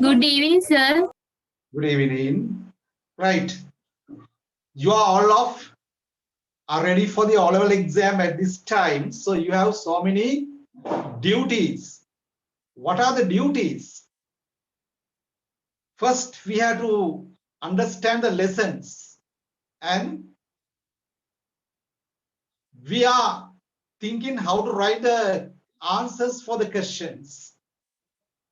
Good evening, sir. Good evening. Right. You are ready for the O-level exam at this time. So you have so many duties. What are the duties? First, we have to understand the lessons. And we are thinking how to write the answers for the questions.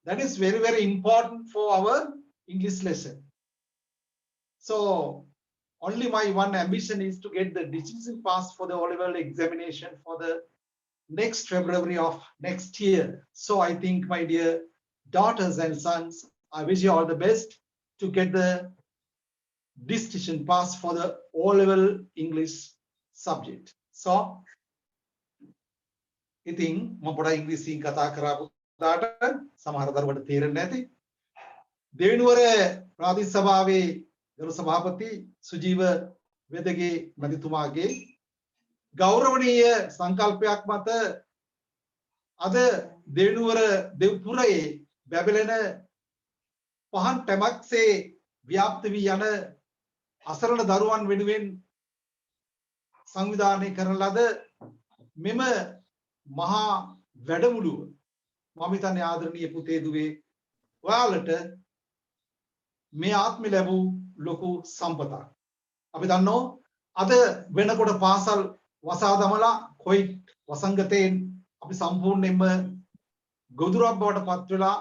That is very, very important for our English lesson. So only my one ambition is to get the distinction pass for the O-level examination for the next February of next year. So I think, my dear daughters and sons, I wish you all the best to get the distinction pass for the O-level English subject. So ඉතින් මම පොඩ ඉංග්‍රීසියෙන් කතා කරාපු දාට සමහර දරුවන්ට තේරෙන්නේ නැති. දෙවෙනුවර ප්‍රාදේශ සභාවේ ගරු සභාපති සුජීව වෙදගේ මැතිතුමාගේ ගෞරවනීය සංකල්පයක් මත අද දෙවෙනුවර දෙව්පුරේ බැබලෙන පහන් ටැමක්සේ ව්‍යාප්ත වී යන අසරණ දරුවන් වෙනුවෙන් සංවිධානය කරන ලද මෙම මහා වැඩමුළුව මම හිතන්නේ ආදරණීය පුතේ දුවේ ඔයාලට මේ ආත්මෙ ලැබූ ලොකු සම්පතක්. අපි දන්නවා අද වෙනකොට පාසල් වසා දමලා කොයි වසංගතයෙන් අපි සම්පූර්ණයෙන්ම ගොදුරක් බවට පත් වෙලා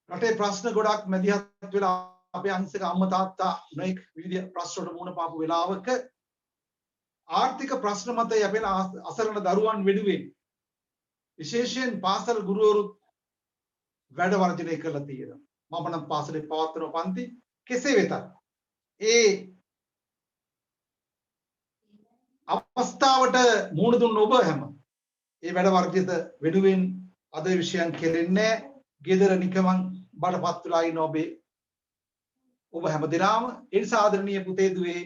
රටේ ප්‍රශ්න ගොඩක් මැදිහත් වෙලා අපේ අංශක අම්මා තාත්තා නොඑක් විවිධ ප්‍රශ්න වලට මුහුණ පාපු වෙලාවක ආර්ථික ප්‍රශ්න මත යැපෙන අසරණ දරුවන් වෙනුවෙන් විශේෂයෙන් පාසල් ගුරුවරු වැඩ වර්ජනය කරලා තියෙනවා. මම නම් පාසලේ පවත්වන පන්ති කෙසේ වෙතත් ඒ අවස්ථාවට මුහුණ දුන්න ඔබ හැම ඒ වැඩ වර්ජිත වෙනුවෙන් අද විෂයන් කෙරෙන්නේ ගෙදර නිකමන් බඩපත් වෙලා ඉන්න ඔබ හැම දිනම ඒ නිසා ආදරණීය පුතේ දුවේ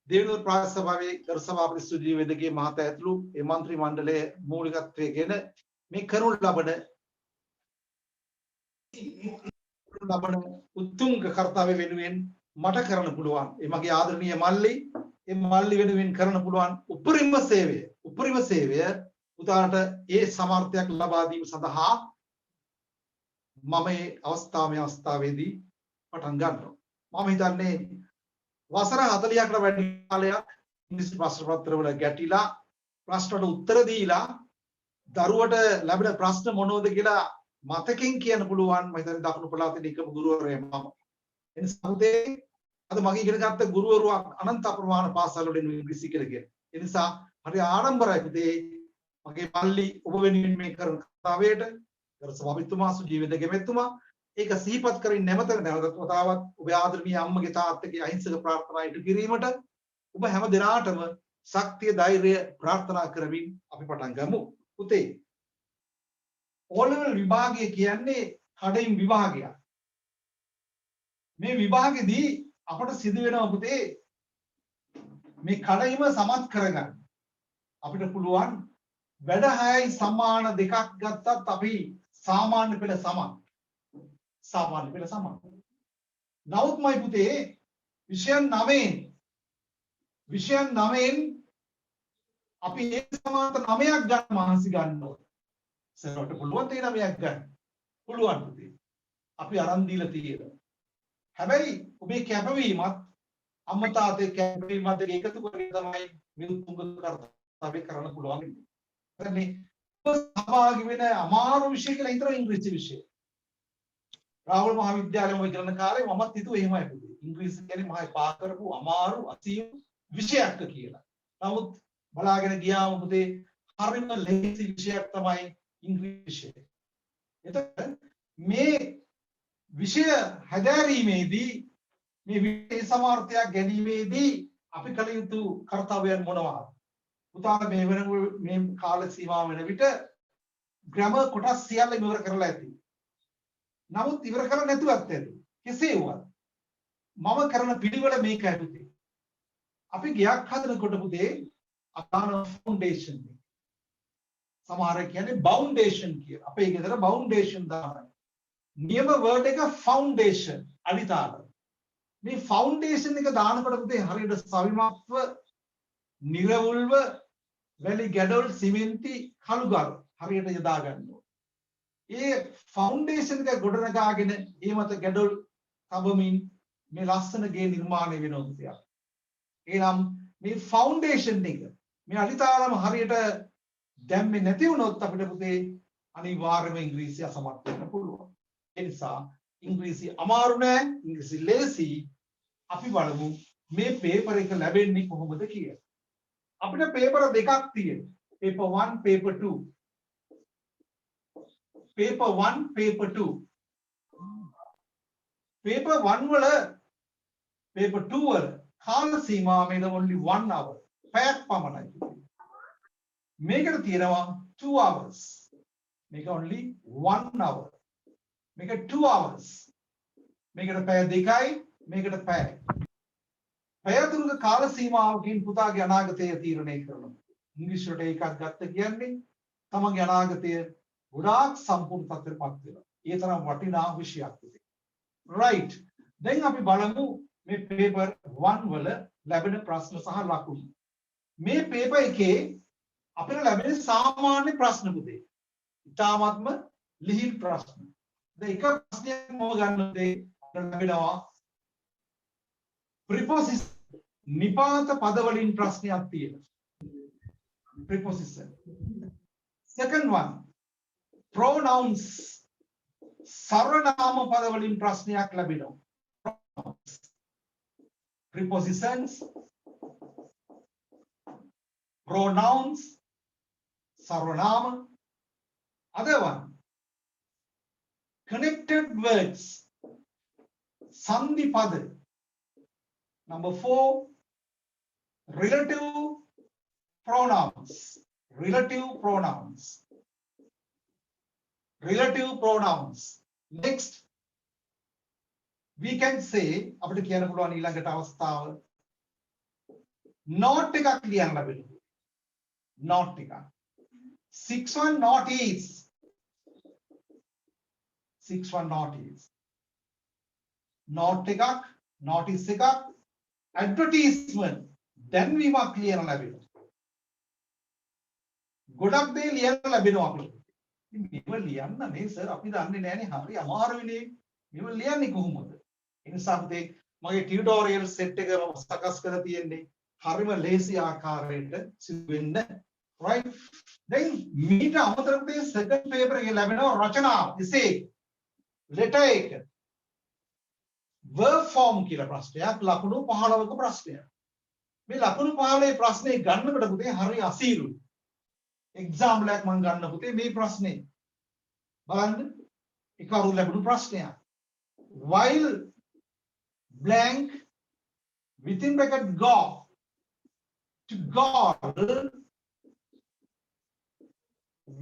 දෙවියන් ප්‍රාදේශ සභාවේ ගරු සභාපති සුජීව වෙදගේ මහතා ඇතුළු ඒ മന്ത്രി මණ්ඩලයේ මූලිකත්වයෙන් මේ කරනු ලබන උතුම් කර්තව්‍ය වෙනුවෙන් මට කරන්න පුළුවන් ඒ මගේ ආදරණීය මල්ලි වෙනුවෙන් කරන්න පුළුවන් උපරිම සේවය උදාට ඒ සමර්ථයක් ලබා දීම සඳහා මම මේ අවස්ථාවේදී පටන් ගන්නවා. මම හිතන්නේ වසර 40කට වැඩි කාලයක් ඉංග්‍රීසි ප්‍රශ්න පත්‍රවල ගැටිලා ප්‍රශ්නට උත්තර දීලා දරුවට ලැබෙන ප්‍රශ්න මොනවද කියලා මතකෙන් කියන්න පුළුවන් මම හිතන්නේ දකුණු පළාතේ එකම ගුරුවරයා මම. එනිසා අද මගේ ඉගෙන ගත්ත ගුරුවරු අනන්ත අප්‍රමාණ පාසල් වලින් ඉංග්‍රීසි කියලා කියන. ඒ නිසා හරි ආඩම්බරයි පුතේ මගේ මල්ලි ඔබ වෙනුවෙන් මේ කරන කතාවේට ගරු සභාපතිතුමා සුජීව දෙගෙමෙතුමා ඒක සිහිපත් කරමින් නැවත වතාවක් ඔබ ආදරණීය අම්මගේ තාත්තගේ අහිංසක ප්‍රාර්ථනා ඉටු කිරීමට ඔබ හැම දිනාටම ශක්තිය ධෛර්යය ප්‍රාර්ථනා කරමින් අපි පටන් ගමු. පුතේ O-level විභාගය කියන්නේ කඩින් විභාගයක්. මේ විභාගෙදී අපට සිදු වෙනවා පුතේ මේ කඩයිම සමත් කරගන්න. අපිට පුළුවන් වැඩ 6යි සමාන දෙකක් ගත්තත් අපි සාමාන්‍ය පෙළ සමත්. නමුත් මයි පුතේ විෂයන් 9න් අපි ඒ සමානත 9ක් ගන්න මහන්සි ගන්න ඕනේ. සරලට පුළුවන් තේ 9ක් ගන්න. පුළුවන් පුතේ. අපි අරන් දීලා තියෙනවා. හැබැයි ඔබේ කැපවීමත් අම්මා තාත්තේ කැපවීමත් දෙක එකතු කරගෙන තමයි මේ උතුම් කර්තව්‍ය කරන්න පුළුවන්. මේ සහභාගී වෙන අමාරු විෂය කියලා හිතන ඉංග්‍රීසි විෂය. රාහුල මහාවිද්‍යාලයේ මම කරන කාලේ මමත් හිතුවේ එහෙමයි පුතේ. ඉංග්‍රීසි කියන්නේ මහා පා කරපු අමාරු අසීම විෂයක් කියලා. නමුත් බලාගෙන ගියාම පුතේ හරිම ලේසි විෂයක් තමයි ඉංග්‍රීසි විෂය. එතකොට මේ විෂය හැදෑරීමේදී මේ විෂය සමාර්ථයක් ගැනීමේදී අපි කළ යුතු කර්තව්‍යයන් මොනවාද? පුතාට මේ කාල සීමාව වෙන විට ග්‍රැමර් කොටස් සියල්ල ඉවර කරලා ඇති. නමුත් ඉවර කරන්නේ නැතුවත් ඇති. කෙසේ වුවත් මම කරන පිළිවෙල මේකයි පුතේ. අපි ගයක් හදනකොට පුතේ අදාන ෆවුන්ඩේෂන් එක. සමහර කියන්නේ බවුන්ඩේෂන් කියලා. අපේ ගෙදර බවුන්ඩේෂන් දානවා. නියම වර්ඩ් එක ෆවුන්ඩේෂන් අඩිතාල. මේ ෆවුන්ඩේෂන් එක දානකොට පුතේ හරියට සවිමත්ව නිර්වුල්ව වැලි ගැඩොල් සිමෙන්ති කළුගල් හරියට යොදා ගන්න ඕනේ. ඒ ෆවුන්ඩේෂන් එක ගොඩනගාගෙන ඒ මත ගැඩොල් තබමින් මේ ලස්සන ගේ නිර්මාණය වෙනවා පුතේ. එහෙනම් මේ ෆවුන්ඩේෂන් එක මේ අඩිතාලම හරියට දැම්මේ නැති වුණොත් අපිට පුතේ අනිවාර්යයෙන්ම ඉංග්‍රීසි අසමත් වෙන්න පුළුවන්. ඒ නිසා ඉංග්‍රීසි අමාරු නෑ, ඉංග්‍රීසි ලේසි. අපි බලමු මේ පේපර් එක ලැබෙන්නේ කොහොමද කියලා. අපිට පේපර් දෙකක් තියෙනවා. paper 1 paper 2. paper 1 paper 2. paper 1 වල paper 2 වල කාල සීමාව මේක only 1 hour. පැයක් පමණයි. මේකට තියෙනවා 2 hours. මේක only 1 hour. මේක 2 hours. මේකට පැය දෙකයි, මේකට පැය. පැය තුනක කාල සීමාවකින් පුතාගේ අනාගතය තීරණය කරනවා. ඉංග්‍රීසි වලට එකක් ගත්ත කියන්නේ තමන්ගේ අනාගතය ගොඩාක් සම්පූර්ණ තත්ත්වයටපත් වෙනවා. ඒ තරම් වටිනා විෂයක් උදේ. right. දැන් අපි බලමු මේ paper 1 වල ලැබෙන ප්‍රශ්න සහ ලකුණු. මේ paper එකේ අපිට ලැබෙන සාමාන්‍ය ප්‍රශ්න පුතේ. ඉතාමත්ම ලිහිල් ප්‍රශ්න. දැන් එක ප්‍රශ්නයක් මම ගන්නතේ අපිට ලැබෙනවා preposition නිපාත පද වලින් ප්‍රශ්නයක් තියෙනවා. preposition. second one pronouns සර්වනාම පද වලින් ප්‍රශ්නයක් ලැබෙනවා. prepositions, pronouns, sarvanama. Other one, connected words, sandhi pada. Number 4, relative pronouns, relative pronouns, relative pronouns. Next, we can say අපිට කියන්න පුළුවන් ඊළඟට අවස්ථාව not එකක් ලියන්න ලැබෙනවා. not එකක් 6 1 not is 6 1 not is not එකක් notice එකක් advertisement දැන්වීමක් ලියන්න ලැබෙනවා. ගොඩක් දේ ලියන්න ලැබෙනවා අපිට. මේව ලියන්න නේ සර් අපි දන්නේ නැහනේ හරි අමාරුයිනේ. මේව ලියන්නේ කොහොමද? ඒ නිසා පුතේ මගේ ටියුටෝරියල් සෙට් එක මම සකස් කරලා තියෙන්නේ හරිම ලේසි ආකාරයට සිදු වෙන්න. right. දැන් මීට අමතරව මේ සෙකන්ඩ් පේපර් එකේ ලැබෙනවා රචනාව, essay, letter එක, verb form කියලා ප්‍රශ්නයක්, ලකුණු 15ක ප්‍රශ්නයක්. මේ ලකුණු 15 ප්‍රශ්නේ ගන්නකොට පුතේ හරි අසීරුයි. එක්සැම්පල් එකක් මම ගන්න පුතේ මේ ප්‍රශ්නේ. බලන්න. ඒක අරු ලැබුණු ප්‍රශ්නයක්. while blank within bracket go to God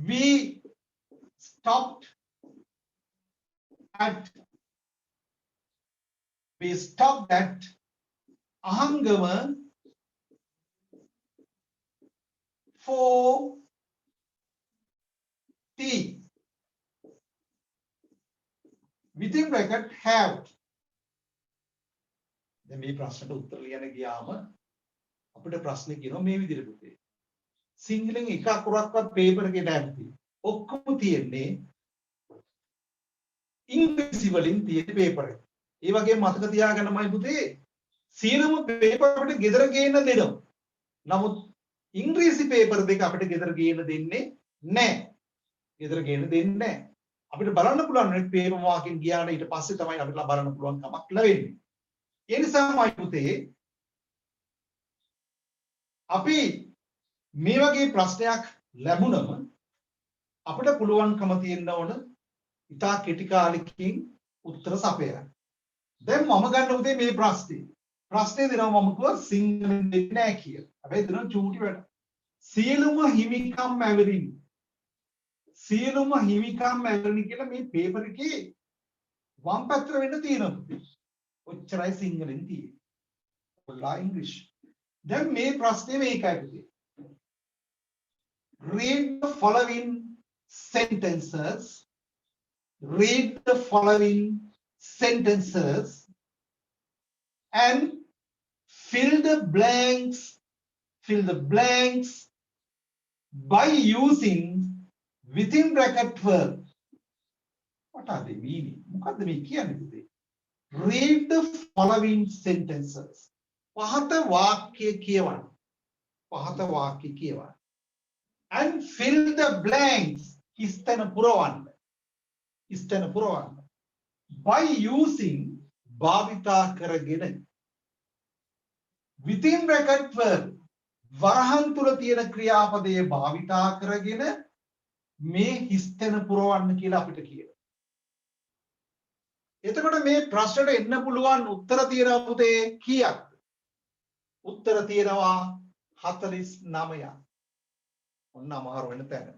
we stopped at Ahangama for tea within bracket have. දැන් මේ ප්‍රශ්නට උත්තර ලියන්න ගියාම අපිට ප්‍රශ්නේ කියනවා මේ විදිහට පුතේ. සිංහලෙන් එක අකුරක්වත් පේපර් එකේ නැහැ. ඔක්කොම තියෙන්නේ ඉංග්‍රීසි වලින් තියෙන පේපර් එක. ඒ වගේම මතක තියාගන්නමයි පුතේ සියලුම පේපර් අපිට ගෙදර ගේන්න දෙනවා. නමුත් ඉංග්‍රීසි පේපර් දෙක අපිට ගෙදර ගේන්න දෙන්නේ නැහැ. ගෙදර ගේන්න දෙන්නේ නැහැ. අපිට බලන්න පුළුවන් නේ පේපර් මාකින් ගියාට ඊට පස්සේ තමයි අපිට බලන්න පුළුවන් කමක් ලැබෙන්නේ. ඒ නිසාමයි පුතේ අපි මේ වගේ ප්‍රශ්නයක් ලැබුණම අපිට පුළුවන්කම තියෙන්න ඕන ඉතා කෙටි කාලෙකින් උත්තර සපයන්න. දැන් මම ගන්න උදේ මේ ප්‍රශ්නේ දෙනවා මම කිව්වා සිංහලෙන් දෙන්නේ නැහැ කියලා. හැබැයි දෙනවා චූටි වැඩ. සියලුම හිමිකම් ඇවරිනි. සියලුම හිමිකම් ඇවරිනි කියලා මේ පේපර් එකේ වම් පැත්තට වෙන්න තියෙනවා. ඔච්චරයි සිංහලෙන් තියෙන්නේ. ඔලා ඉංග්‍රීසි. දැන් මේ ප්‍රශ්නේ මේකයි පුතේ. Read the following sentences. read the following sentences and fill the blanks by using within bracket verb. What are they meaning? මොකද්ද මේ කියන්නේ පුතේ? Read the following sentences. පහත වාක්‍ය කියවන්න. පහත වාක්‍ය කියවන්න. And fill the blanks. හිස්තැන පුරවන්න. හිස්තැන පුරවන්න. By using භාවිතා කරගෙන. Within bracket verb. වරහන් තුල තියෙන ක්‍රියාපදයේ භාවිතා කරගෙන මේ හිස්තැන පුරවන්න කියලා අපිට කියනවා. එතකොට මේ ප්‍රශ්නෙට එන්න පුළුවන් උත්තර තියෙනවා පුතේ කීයක්ද? උත්තර තියෙනවා 49ක්. ඔන්න අමාරු වෙන තැන.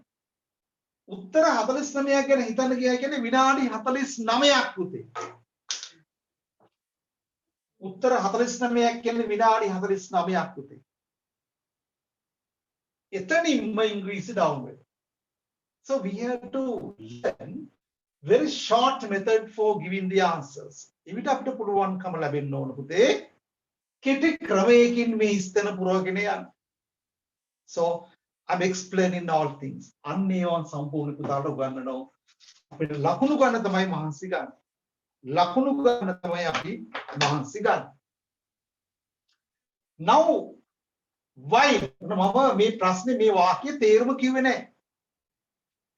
උත්තර 49ක් ගැන හිතන්න ගියා කියන්නේ විනාඩි 49ක් පුතේ. උත්තර 49ක් කියන්නේ විනාඩි 49ක් පුතේ. එතනින්ම ඉංග්‍රීසි ඩවුන් වෙනවා. So we have to learn very short method for giving the answers. එවිට අපිට පුළුවන්කම ලැබෙන්න ඕන පුතේ කෙටි ක්‍රමයකින් මේ හිස්තැන පුරවගෙන යන්න. So I'm explaining all things. අන්න ඒවා සම්පූර්ණ පුතාට උගන්වනවා. අපිට ලකුණු ගන්න තමයි මහන්සි ගන්න. ලකුණු ගන්න තමයි අපි මහන්සි ගන්න. Now why? මම මේ ප්‍රශ්නේ මේ වාක්‍ය තේරුම කිව්වේ නැහැ.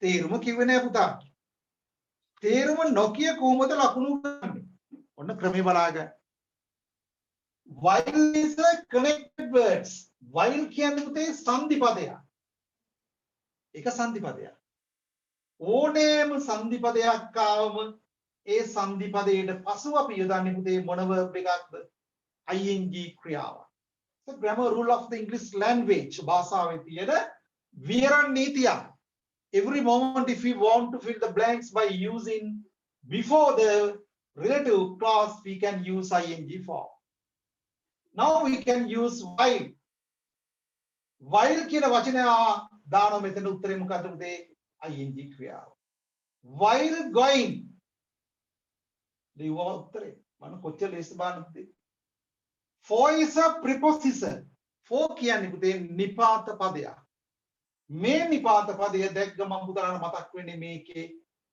තේරුම කිව්වේ නැහැ පුතා. තේරුම නොකිය කොහොමද ලකුණු ගන්නේ? ඔන්න ක්‍රමේ බලාගන්න. While is a connected words. While කියන්නේ පුතේ සංධි පදයක්. ඒක සංධි පදයක්. ඕනෑම සංධි පදයක් ආවම ඒ සංධි පදයට පසුව අපි යොදන්නේ පුතේ මොන verb එකක්ද? ing ක්‍රියාවක්. So grammar rule of the English language භාෂාවේ තියෙන විහරණ නීතියක්. Every moment if we want to fill the blanks by using before the relative clause we can use ing form. Now we can use while. While කියන වචනය දානවා මෙතන උත්තරේ මොකද්ද පුතේ? ing ක්‍රියාව. While going. ලියුවා උත්තරේ. මම කොච්චර ලේසි බලන්න පුතේ. For is a preposition. For කියන්නේ පුතේ නිපාත පදයක්. මේ නිපාත පදය දැක්ක මම පුතාලට මතක් වෙන්නේ මේකේ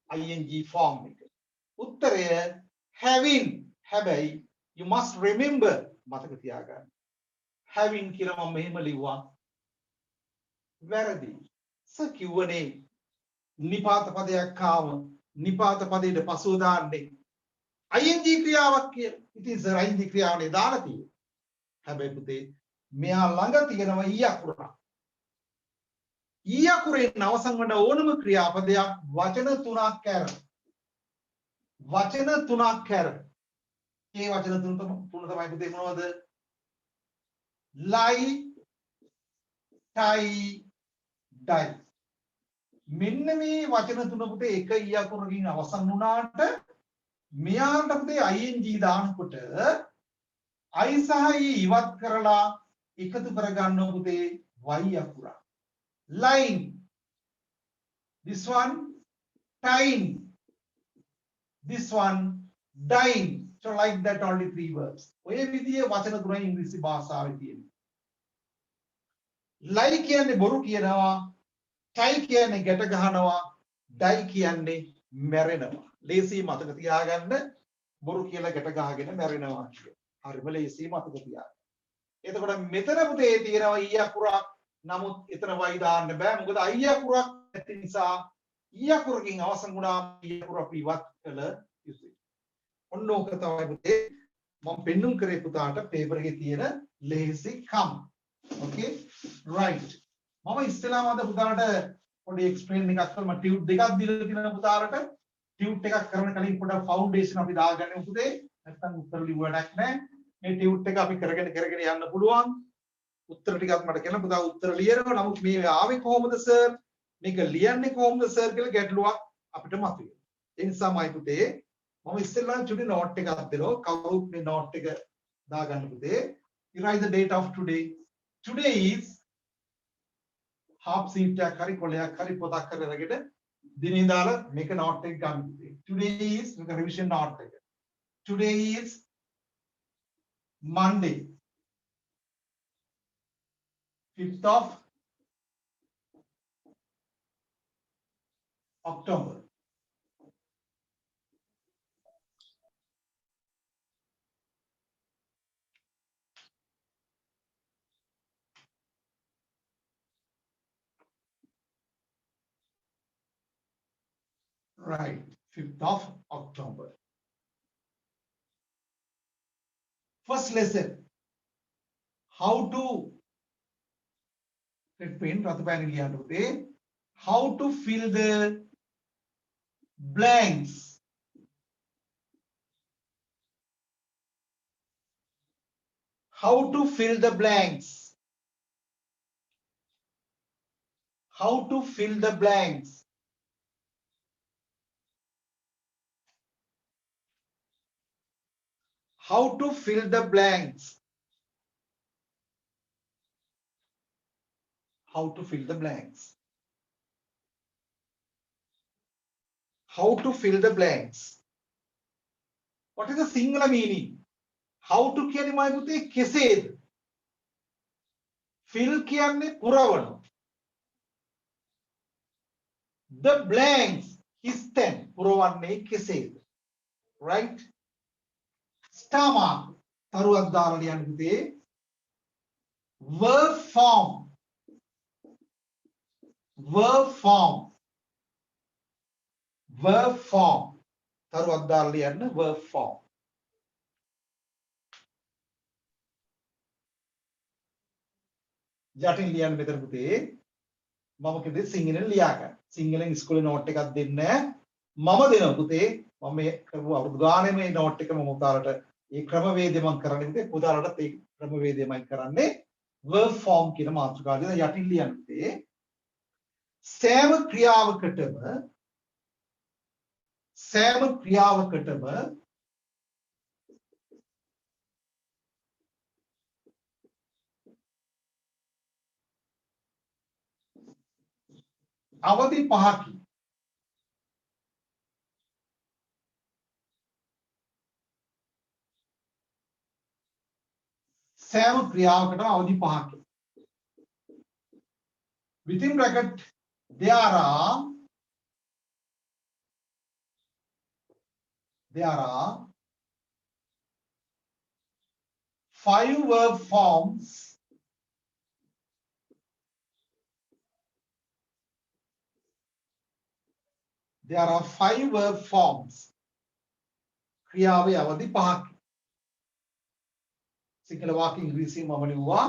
ing form එක. උත්තරය having. හැබැයි you must remember මතක තියාගන්න. having කියලා මම මෙහෙම ලිව්වා. වැරදි. කිව්වනේ නිපාත පදයක් ආව නිපාත පදයට පසුව දාන්නේ ing ක්‍රියාවක් කියලා. ඉතින් ing ක්‍රියාවනේ දාලා තියෙන්නේ. හැබැයි පුතේ මෙයා ළඟ තියෙනවා ඊ අකුරක්. ඊ අකුරෙන් අවසන් වන ඕනම ක්‍රියාපදයක් වචන තුනක් කර. වචන තුනක් කර. මේ වචන තුන තමයි පුතේ මොනවද? lie, tie, die. මෙන්න මේ වචන තුන පුතේ එක ඊ අකුරකින් අවසන් වුණාට මෙයාට පුතේ ing දානකොට I සහ E ඉවත් කරලා එකතු කරගන්න පුතේ y අකුර. Line. This one tying. This one dying. So like that only 3 verbs. ඔය විදිහේ වචන තුනයි ඉංග්‍රීසි භාෂාවේ තියෙන්නේ. lie කියන්නේ බොරු කියනවා. tie කියන්නේ ගැට ගහනවා. die කියන්නේ මැරෙනවා. ලේසි මතක තියාගන්න බොරු කියලා ගැට ගහගෙන මැරෙනවා කියන්නේ. හරිම ලේසි මතක තියාගන්න. එතකොට මෙතන පුතේ තියෙනවා ඊ අකුරක්. නමුත් එතන y දාන්න බෑ. මොකද i අකුරක් නැති නිසා ඊ අකුරකින් අවසන් වුණා ඊ අකුර අපි ඉවත් කළ යුතුයි. ඔන්න ඕක තමයි පුතේ මම පෙන්නුම් කරේ පුතාට පේපර් එකේ තියෙන ලේසිකම්. Okay right. මම ඉස්සෙල්ලාම අද පුතාට පොඩි එක්ස්ප්ලেইন එකක් කරලා මම ටියුට් දෙකක් දීලා තියෙනවා පුතාලට. ටියුට් එකක් කරන කලින් පොඩක් ෆවුන්ඩේෂන් අපි දාගන්න පුතේ. නැත්නම් උත්තර ලිව්වඩක් නැහැ. මේ ටියුට් එක අපි කරගෙන යන්න පුළුවන්. උත්තර ටිකක් මට කියන්න පුතා උත්තර ලියනවා. නමුත් මේ ආවේ කොහොමද සර්? මේක ලියන්නේ කොහොමද සර් කියලා ගැටලුවක් අපිට මතුවේ. ඒ නිසාමයි පුතේ මම ඉස්සෙල්ලා චුටි නෝට් එකක් දෙනවා. කවුරුත් මේ නෝට් එක දාගන්න පුතේ. You write the date of today. Today is half sheet එකක් හරි කොලයක් හරි පොතක් හරි අරගෙන දිනින්දාල මේක note එක ගන්න. Today is මේක revision note එක. Today is Monday, 5th of October. Right, 5th of October. First lesson, how to how to fill the blanks. How to fill the blanks. How to fill the blanks. How to fill the blanks. How to fill the blanks. How to fill the blanks. What is the singular meaning? How to කියන්නේ මම පුතේ කෙසේද? Fill කියන්නේ පුරවන. The blanks හිස්තැන් පුරවන්නේ කෙසේද? Right? Star mark තරුවක් දාලා ලියන්න පුතේ. Verb form. Verb form. Verb form. තරුවක් දාලා ලියන්න verb form. යටින් ලියන්න මෙතන පුතේ මම කිව්වේ සිංහලෙන් ලියා ගන්න. සිංහලෙන් ඉස්කෝලේ නෝට් එකක් දෙන්න මම දෙනවා පුතේ. මම මේ කරපු අවුරුදු ගානේ මේ නෝට් එක මම උතාලට ඒ ක්‍රමවේදය මම කරන්නේ පුතේ. උතාලටත් ඒ ක්‍රමවේදයමයි කරන්නේ. verb form කියන මාතෘකාව දෙන යටින් ලියන්න පුතේ. සෑම ක්‍රියාවකටම අවධි පහකි. සෑම ක්‍රියාවකටම අවධි පහකි. Within bracket there are 5 verb forms. There are 5 verb forms. ක්‍රියාවේ අවධි පහකි. Sinhala වාක්‍ය ඉංග්‍රීසියෙන් මම ලිව්වා.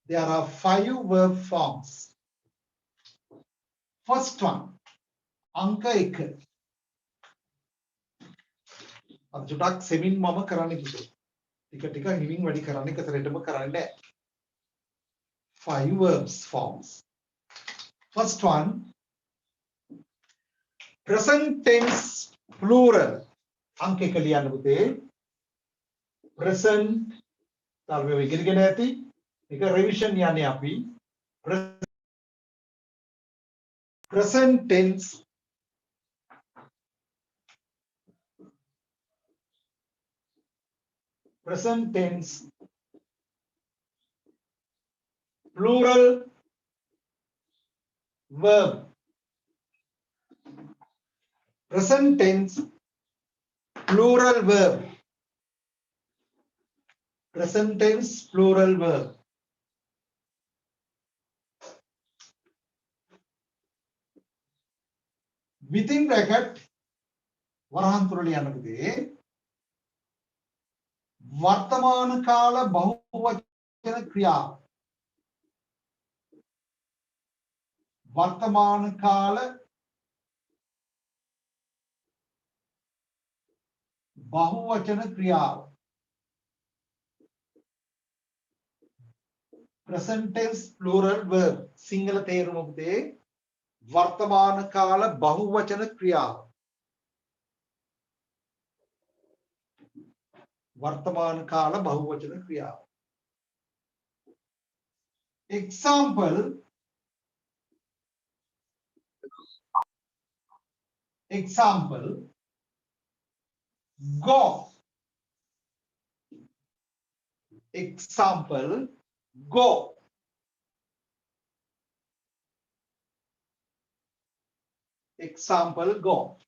There are 5 verb forms. First one, අංක 1. අද චුට්ටක් සෙමින් මම කරන්න කිව්වේ. ටික හිමින් වැඩි කරන්න එක සැරේටම කරන්නේ නැහැ. 5 verbs forms. First one, present tense plural. අංක 1 ලියන්න පුතේ. present තාම මේ ඉගෙනගෙන ඇති. මේක revision යන්නේ අපි. present tense plural verb. Present tense plural verb. Present tense plural verb. Within bracket වරහන් තුර ලියන්න පුතේ. වර්තමාන කාල බහුවචන ක්‍රියාව. වර්තමාන කාල බහුවචන ක්‍රියාව. present tense plural verb. Sinhala තේරුම පුතේ වර්තමාන කාල බහුවචන ක්‍රියාව. वर्तमान काल बहुवचन क्रिया. Example, Example, go. Example, go. Example, go.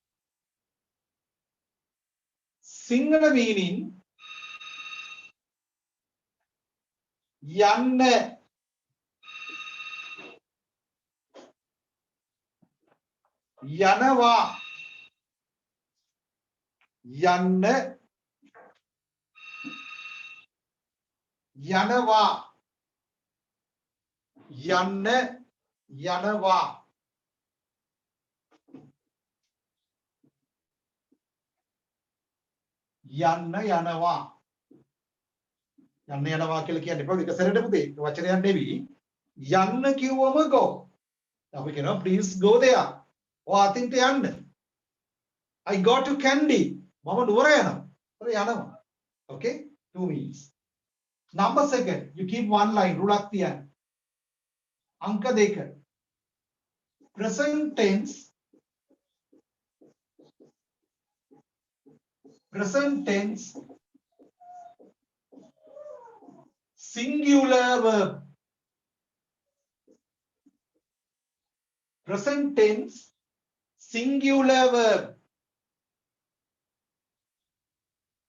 Sinhala meaning යන්න. යනවා. යන්න. යනවා. යන්න. යනවා. යන්න යනවා. යන්න යනවා කියලා කියන්න එපා. එක සැරේට පුතේ. වචනයක් නෙවෙයි. යන්න කිව්වම go. අපි කියනවා please go there. ඔය අතින්ට යන්න. I go to Kandy. මම නුවර යනවා. ඒතර යනවා. Okay? Two means. Number second, you keep one line. රුලක් තියන්න. අංක දෙක. Present tense. Present tense. Singular verb. Present tense. Singular verb.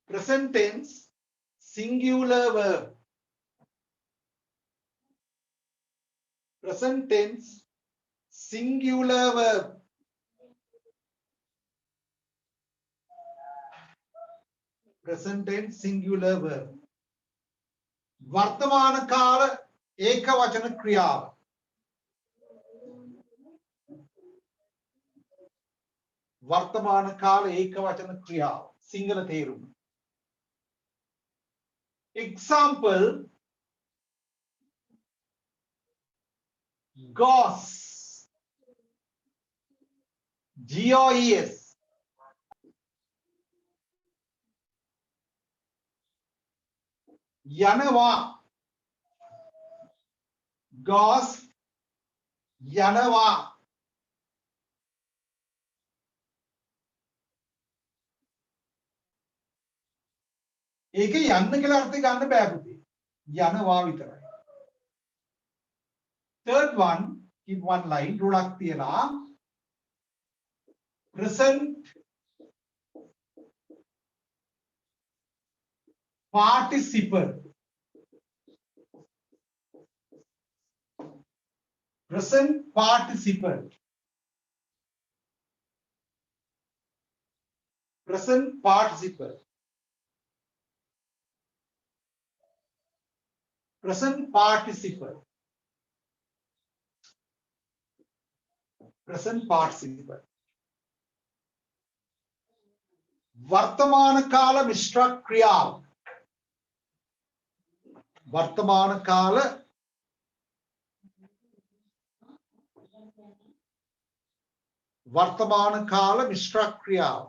Present tense. Singular verb. Present tense. Singular verb. Present tense. Singular verb. वर्तमान काल एकवचन क्रियाව. वर्तमान काल एकवचन क्रियाව. සිංහල තේරුම. Example, goes. GOES. යනවා. goes. යනවා. ඒකේ යන්න කියලා අර්ථය ගන්න බෑ පුතේ. යනවා විතරයි. Third one, keep one line. රුලක් තියලා. Present participle. Present participle. Present participle. Present participle. Present participle. वर्तमान काल मिश्र क्रियाව. वर्तमान काल मिश्र क्रियाව.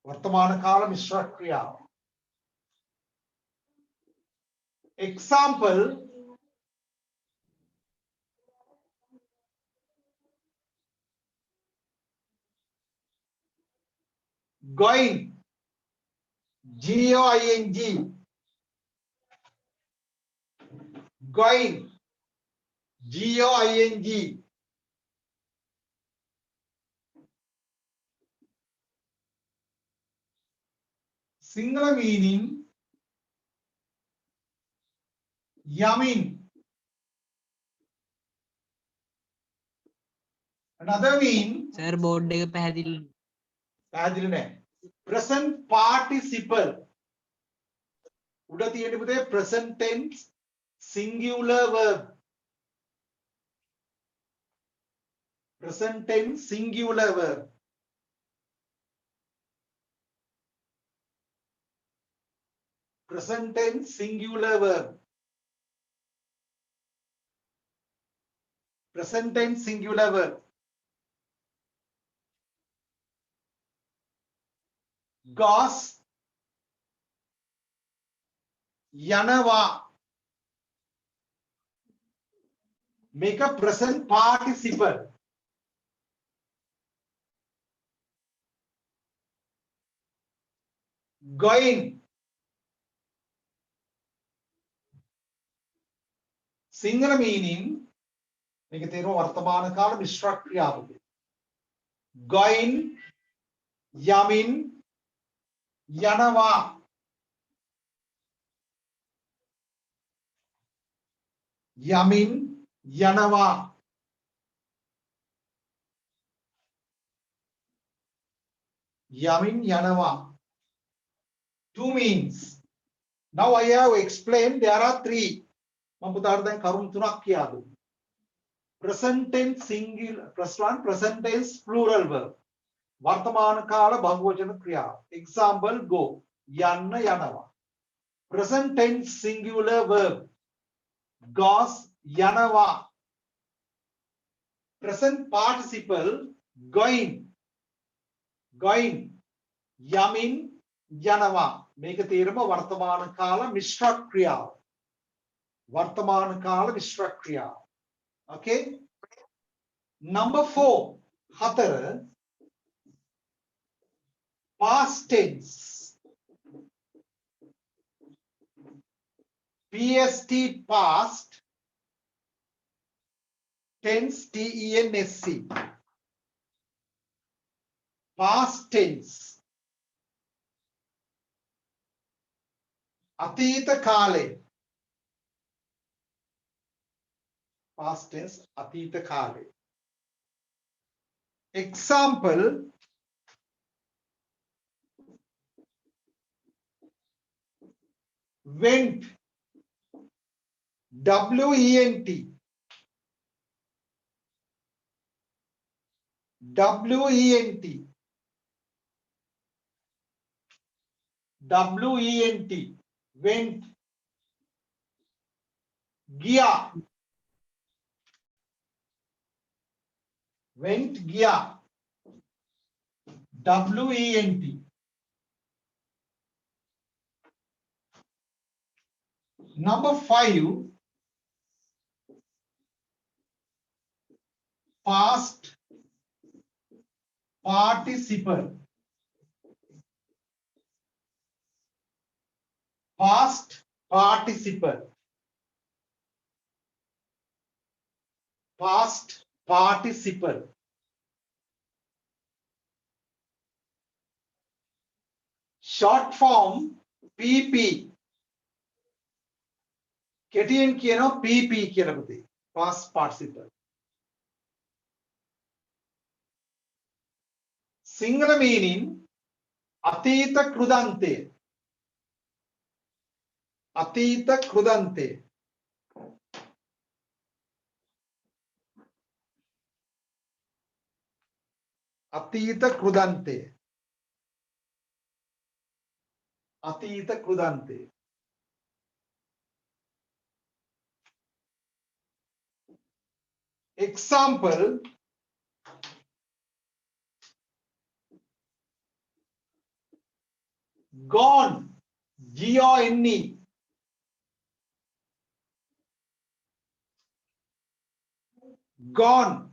वर्तमान काल मिश्र क्रियाව. Example, going. GOING. going. GOING. Singular meaning යමින්. Another mean සර් බෝඩ් එක පැහැදිලි පැහැදිලි නෑ. Present participle. උඩ තියෙන පුතේ present tense singular verb. Present tense singular verb. Present tense singular verb. Present tense singular verb. Goes. Yanawa. Make a present participle. Going. Singular meaning. Make it vartamana kala mishra kriya. Going. Yamin. Yanawa. Yamin. Yanawa. Yamin. Yanawa. Two means. Now I have explained there are three. Present tense singular, first one, present tense plural verb. Vartamana kala bahuvachana kriya. Example, go. Yanna yanava. Present tense singular verb. Goes yanava. Present participle, going. Going. Yamin yanava. Make a theorema vartamana kala mishra kriya. Vartamana kala mishra kriya. Okay. Number 4. Hatara. Past tense. PST past. Tense TENSC. Past tense. Atita kale. Past tense atita kale. Example. Went. W-E-N-T. W-E-N-T. W-E-N-T. Went. Gia. Went Gia. W-E-N-T. Number 5. Past participle. Past participle. Past participle. Short form PP. කෙටියෙන් කියනවා PP කියලා පුතේ. Past participle. Singular meaning අතීත කෘදන්තය. අතීත කෘදන්තය. අතීත කෘදන්තය. අතීත කෘදන්තය. Example. Gone. G-O-N-E. Gone.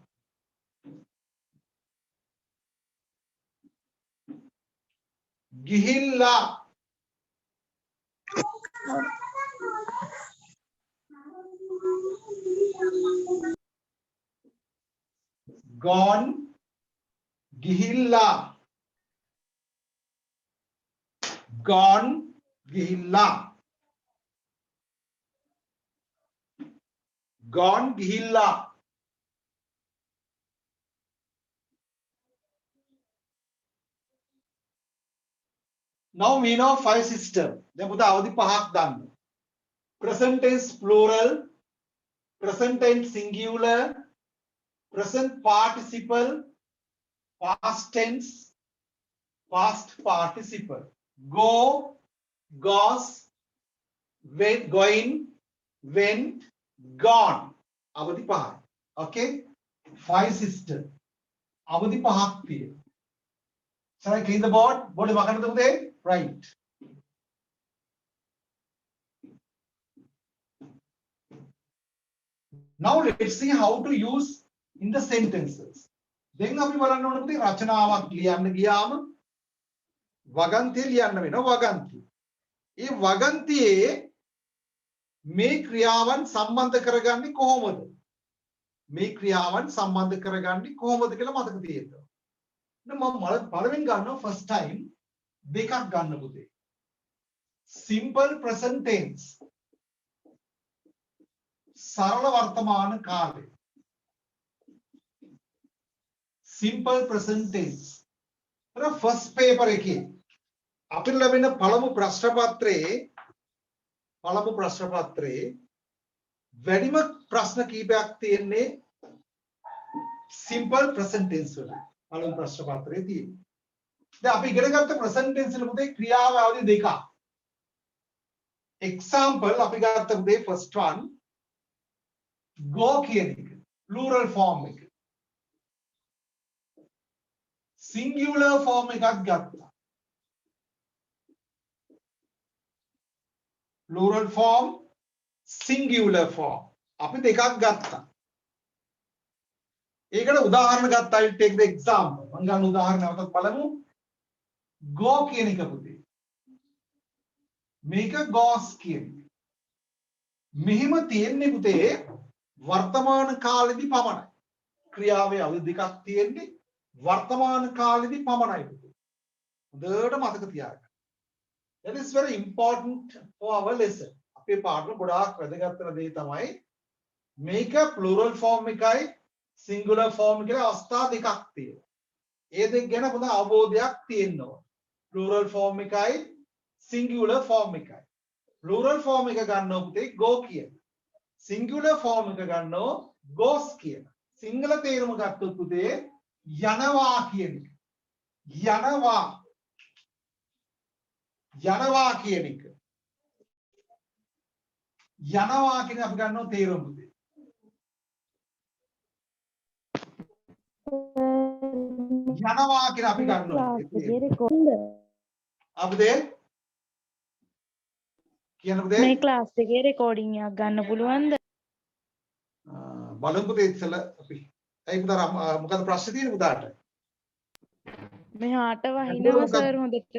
Gihilla. Gone. Gihilla. Gone. Gihilla. Gone. Gihilla. Now we know 5 system. දැන් පුතා අවදි 5ක් දාන්න. Present tense plural, present tense singular, present participle, past tense, past participle. Go, goes, went, going, went, gone. අවදි 5යි. Okay? 5 system. අවදි 5ක් තියෙනවා. Shall I clean the board? Board මකන්නද පුතේ? Right. Now let's see how to use in the sentences. දැන් අපි බලන්න ඕන පුතේ රචනාවක් ලියන්න ගියාම වගන්තිය ලියන්න වෙනවා වගන්තිය. ඒ වගන්තියේ මේ ක්‍රියාවන් සම්බන්ධ කරගන්නේ කොහොමද? මේ ක්‍රියාවන් සම්බන්ධ කරගන්නේ කොහොමද කියලා මතක තියෙනවා. මම පළවෙනි ගන්නවා first time දෙකක් ගන්න පුතේ. simple present tense සරල වර්තමාන කාලය. simple present tense. first paper එකේ අපිට ලැබෙන පළමු ප්‍රශ්න පත්‍රයේ වැඩිම ප්‍රශ්න කීපයක් තියෙන්නේ simple present tense වල. පළමු ප්‍රශ්න පත්‍රයේ තියෙන්නේ. දැන් අපි ඉගෙන ගත්ත present tense වල පුතේ ක්‍රියාව අවදි දෙකක්. example අපි ගත්ත පුතේ first one go කියන එක plural form එක. singular form එකක් ගත්තා. plural form singular form අපි දෙකක් ගත්තා. ඒකට උදාහරණ ගත්තා. I take the example. මම ගන්න උදාහරණ නැවතත් බලමු. go කියන එක පුතේ. මේක goes කියන එක. මෙහිම තියෙන්නේ පුතේ වර්තමාන කාලෙදී පමණයි. ක්‍රියාවේ අවධි දෙකක් තියෙන්නේ වර්තමාන කාලෙදී පමණයි පුතේ. හොඳට මතක තියාගන්න. That is very important for our lesson. අපේ පාඩම ගොඩාක් වැදගත් වෙන දේ තමයි මේක plural form එකයි singular form එකේ අවස්ථා දෙකක් තියෙනවා. ඒ දෙක ගැන හොඳ අවබෝධයක් තියෙන්න ඕන. plural form එකයි singular form එකයි. plural form එක ගන්නව පුතේ go කියන. singular form එක ගන්නව goes කියන. සිංහල තේරුම ගත්තොත් පුතේ යනවා කියන එක. යනවා කියන එක. යනවා කියන අපි ගන්නව තේරුම පුතේ. යනවා කියන අපි ගන්නවා. අපුදේ කියන පුතේ මේ ක්ලාස් එකේ රෙකෝඩින් එකක් ගන්න පුළුවන්ද? බලමු පුතේ ඉතල අපි. ඒ පුතා මොකද ප්‍රශ්නේ තියෙන්නේ පුතාට? මෙහාට වහිනවා සර් හොඳට.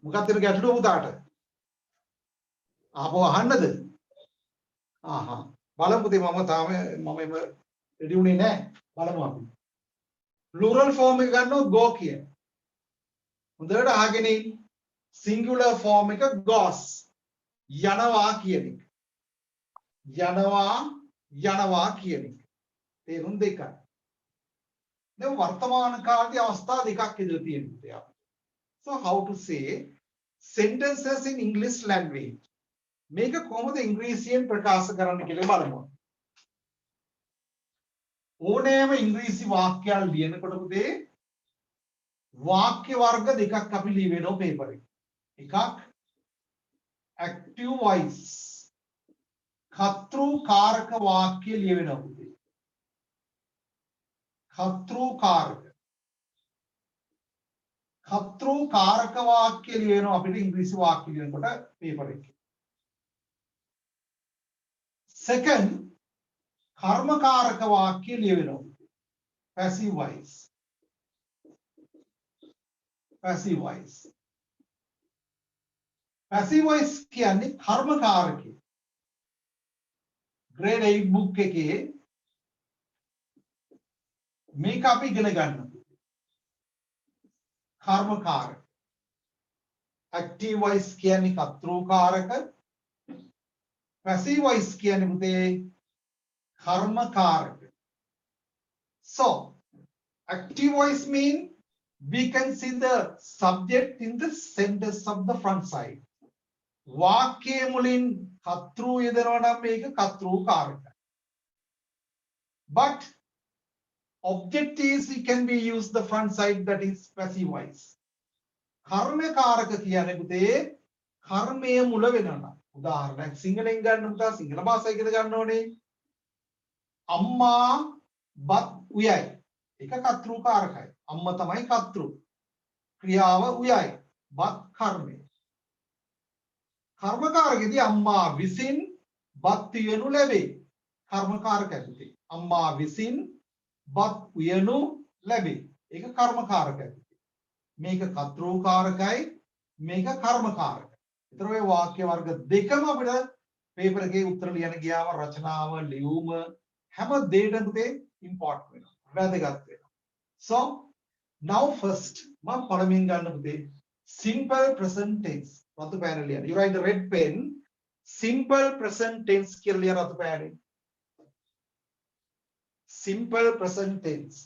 මොකක්ද ගැටලුව පුතාට? ආපහු අහන්නද? බලමු පුතේ මම එම රෙඩි වුණේ නැහැ. බලමු අපි. plural form එක ගන්නව go කියන. හොඳට අහගෙන ඉන්න. singular form එක goes. යනවා කියන එක. යනවා කියන එක. තේරුම් දෙකයි. දැන් වර්තමාන කාලේ අවස්ථා දෙකක් ඉදලා තියෙනවා. So how to say sentences in English language. මේක කොහොමද ඉංග්‍රීසියෙන් ප්‍රකාශ කරන්න කියලා බලමු. ඕනෑම ඉංග්‍රීසි වාක්‍යයක් ලියනකොට පුතේ වාක්‍ය වර්ග දෙකක් අපි ලියවෙනවා පේපර් එකේ. එකක් active voice කර්තෘ කාරක වාක්‍ය ලියවෙනවා පුතේ. කර්තෘ කාරක වාක්‍ය ලියවෙනවා අපිට ඉංග්‍රීසි වාක්‍ය ලියනකොට පේපර් එකේ. second කර්මකාරක වාක්‍ය ලියවෙනවා. passive voice. passive voice කියන්නේ කර්මකාරකේ. grade 8 book එකේ මේක අපි ඉගෙන ගන්නවා. කර්මකාරක. active voice කියන්නේ කර්තෘකාරක. passive voice කියන්නේ පුතේ කර්මකාරක. So active voice mean we can see the subject in the sentence of the front side. වාක්‍යයේ මුලින් කර්තෘ යෙදෙනවා නම් මේක කර්තෘකාරකයි. But object is it can be used the front side, that is passive voice. කර්මකාරක කියන්නේ පුතේ කර්මයේ මුල වෙනවා. උදාහරණයක් සිංහලෙන් ගන්න පුතා සිංහල භාෂාව ඉගෙන ගන්න ඕනේ. අම්මා බත් උයයි. ඒක කර්තෘකාරකයි. අම්මා තමයි කර්තෘ. ක්‍රියාව උයයි. බත් කර්මය. කර්මකාරකෙදී අම්මා විසින් බත් උයනු ලැබේ. කර්මකාරක ඇතුලේ අම්මා විසින් බත් උයනු ලැබේ. ඒක කර්මකාරක ඇතුලේ. මේක කර්තෘකාරකයි මේක කර්මකාරකයි. ඒතර ඔය වාක්‍ය වර්ග දෙකම අපිට පේපර් එකේ උත්තර ලියන්න ගියාම රචනාව ලියුම හැම දෙයකම පුතේ ඉම්පෝටන්ට් වෙනවා. වැදගත් වෙනවා. So now first මම පළමුවෙන් ගන්න පුතේ simple present tense. රතු පෑන ලියන්න. You write the red pen. Simple present tense කියලා ලියන රතු පෑනේ. Simple present tense.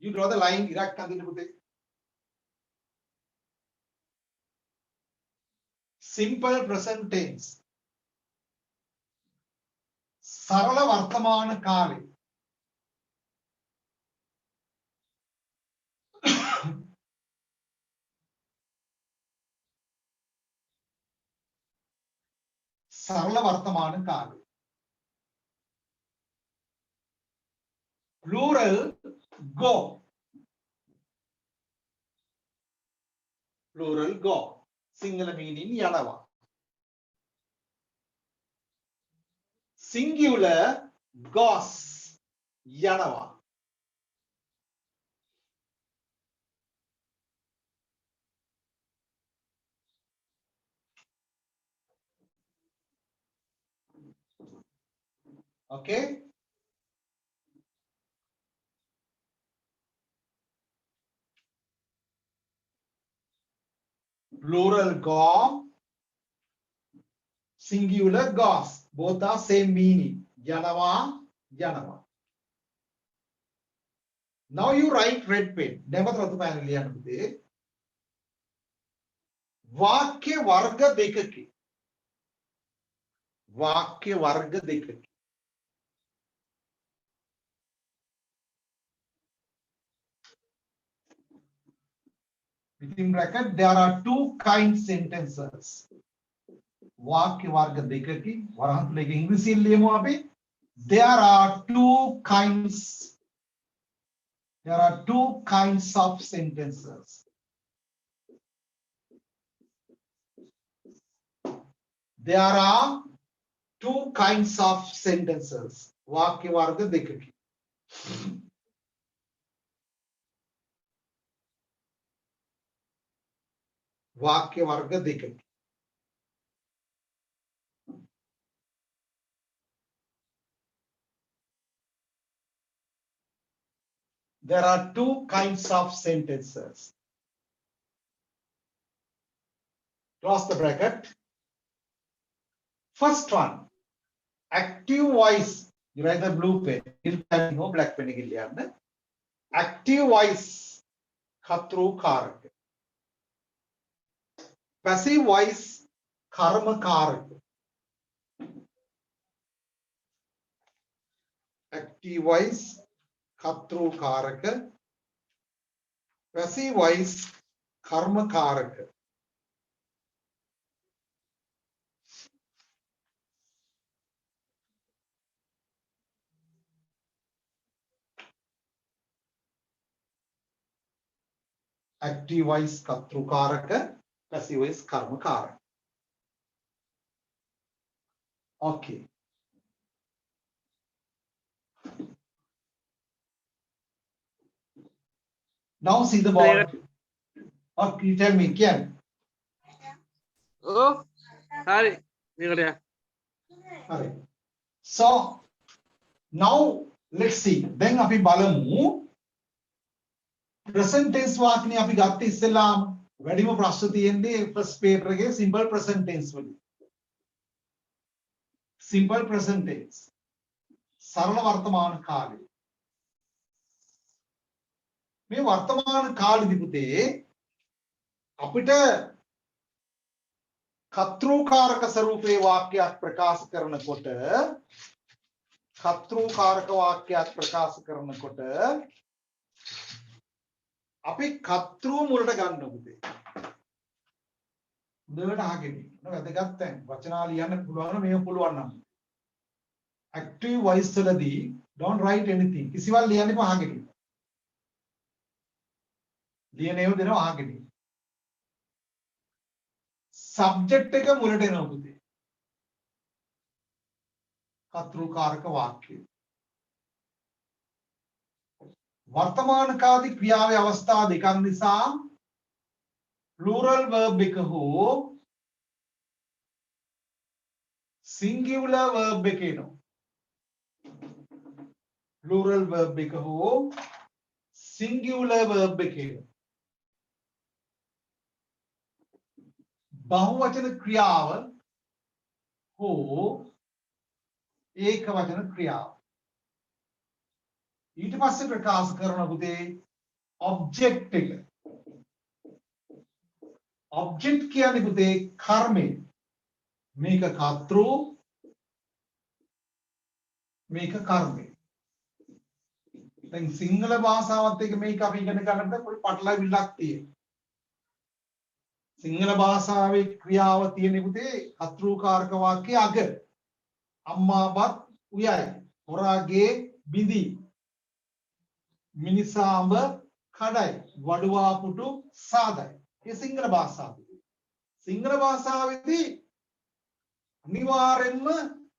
You draw the line ඉරක් අඳින්න පුතේ. Simple present tense. සරල වර්තමාන කාලේ. සරල වර්තමාන කාලේ. Plural go. Plural go. Singular meaning යනවා. Singular goes යනවා. Okay. Plural go, singular goes. Both are same meaning. Yanawa, yanawa. Now you write red pen. Never ratu pen liyan pude. Vakya varga dekaki. Vakya varga dekaki. Within bracket, there are two kind sentences. वाक्य वर्ग देखकी वरहंत लेके English लिएमो अभी there are two kinds of sentences. There are two kinds of sentences. वाक्य वर्ग देखकी वाक्य वर्ग देखकी There are two kinds of sentences. Close the bracket. First one, active voice. You write the blue pen. No black pen. Active voice. Khatru karak. Passive voice. Karma karak. Active voice. Khatru karak. Passive voice. Karma karak. Active voice Katru karaka, passive voice karma karaka. Okay. Now see the board. Okay, you tell me, Kian. Oh, sorry. Alright. So now let's see. Then api balamu. Present tense වාක්‍යනේ අපි ගත්ත ඉස්සෙල්ලාම වැඩිම ප්‍රශ්න තියෙන්නේ first paper එකේ simple present tense වලින්. Simple present tense. සරල වර්තමාන කාලය. මේ වර්තමාන කාලෙදි පුතේ අපිට කර්තෘකාරක ස්වරූපේ වාක්‍යයක් ප්‍රකාශ කරනකොට අපි කර්තෘ මුලට ගන්න පුතේ. හොඳට අහගෙන ඉන්න. වැදගත් තැන්. වචනා ලියන්න පුළුවන් නම් මේක පුළුවන් නම්. active voice වලදී don't write anything. කිසිවක් ලියන්න එපා අහගෙන ඉන්න. ලියන ඒවා දෙනවා අහගෙන ඉන්න. subject එක මුලට එනවා පුතේ. කර්තෘකාරක වාක්‍යය. වර්තමාන කාලේ ක්‍රියාවේ අවස්ථා දෙකක් නිසා plural verb එක හෝ singular verb එක එනවා. plural verb එක හෝ singular verb එක එනවා. බහුවචන ක්‍රියාව හෝ ඒක වචන ක්‍රියාව. ඊට පස්සේ ප්‍රකාශ කරන පුතේ object එක. object කියන්නේ පුතේ කර්මය. මේක කර්තෘ මේක කර්මය. දැන් සිංහල භාෂාවත් එක්ක මේක අපි ඉගෙන ගන්නකොට පොඩි පටලවිල්ලක් තියෙනවා. සිංහල භාෂාවේ ක්‍රියාව තියෙන පුතේ කර්තෘකාරක වාක්‍ය අග. අම්මාපත් උයයි. හොරාගේ බිඳි. මිනිසාඹ කඩයි. වඩුවා පුටු සාදයි. මේ සිංහල භාෂාව. සිංහල භාෂාවේදී අනිවාර්යෙන්ම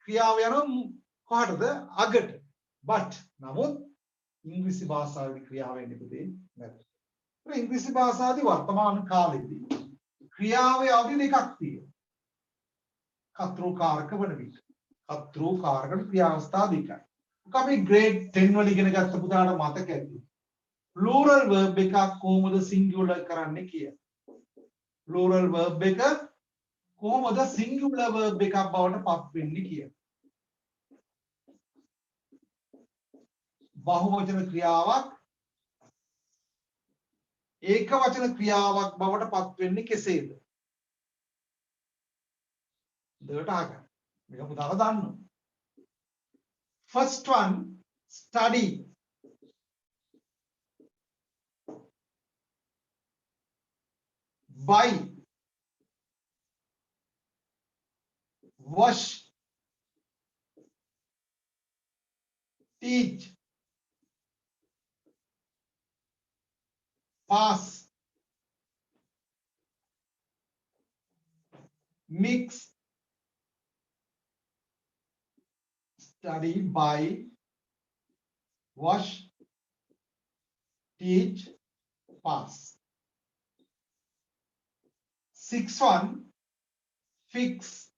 ක්‍රියාව යන කොහටද? අගට. but නමුත් ඉංග්‍රීසි භාෂාවේ ක්‍රියාව එන්නේ පුතේ නැත්නම්. ඒ ඉංග්‍රීසි භාෂාවේ වර්තමාන කාලෙදී ක්‍රියාවේ අවධි දෙකක් තියෙනවා. කර්තෘකාරක වන විට. කර්තෘකාරක ක්‍රියාවස්ථා දෙකයි. අපි grade 10 වල ඉගෙන ගත්ත පුතාට මතක ඇති. plural verb එකක් කොහොමද singular කරන්නේ කියලා. plural verb එක කොහොමද singular verb එකක් බවට පත් වෙන්නේ කියලා. බහුවචන ක්‍රියාවක් ඒක වචන ක්‍රියාවක් බවට පත් වෙන්නේ කෙසේද? දෙකට අහගන්න. මේක පුතාලා දන්නවා. first one study. Buy. Wash. Teach. Pass. Mix. Study, buy, wash, teach, pass. 6-1 fix.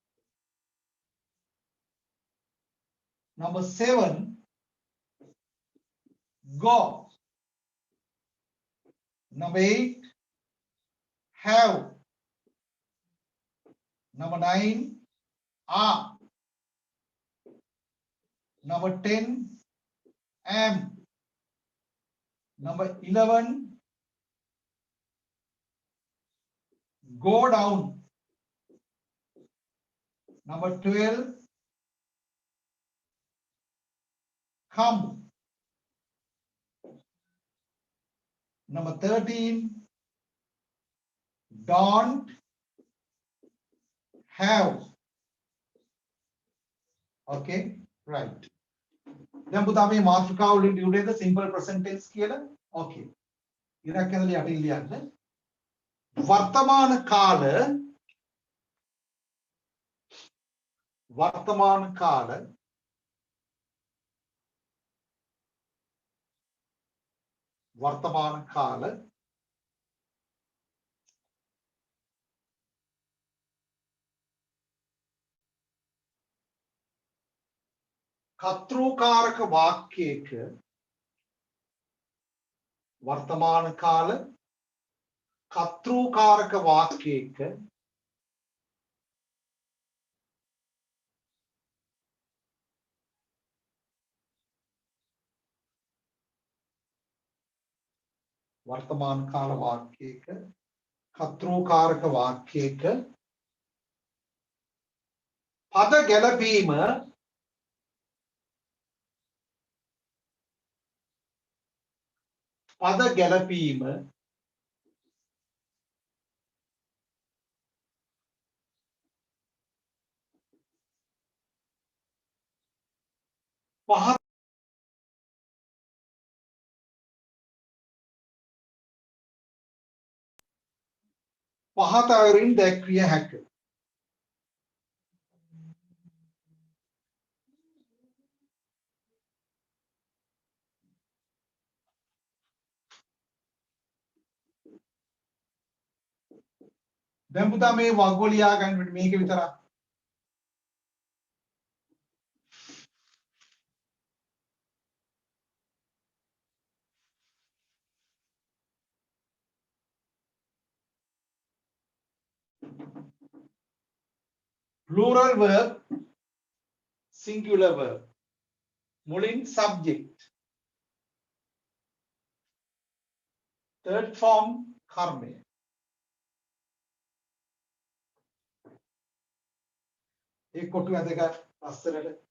Number 7 go. Number 8 have. Number 9 are. Number 10 am. Number 11 go down. Number 12 come. Number 13 don't have. Okay, right. දැන් පුතා මේ මාතෘකාව වලින් ලියුනේද simple present tense කියලා? Okay. ඉරක් ඇඳලා යටින් ලියන්න. වර්තමාන කාල කර්තෘකාරක වාක්‍යයක වර්තමාන කාල කර්තෘකාරක වාක්‍යයක වර්තමාන කාල වාක්‍යයක කර්තෘකාරක වාක්‍යයක පද ගැලපීම පහත පහත අයුරින් දැක්විය හැක. දැන් පුතා මේ වග්ගෝ ලියා ගන්න මේක විතරක්. plural verb singular verb මුලින් subject third form කර්මය ඒ කොටු ඇදගත් අස්සරට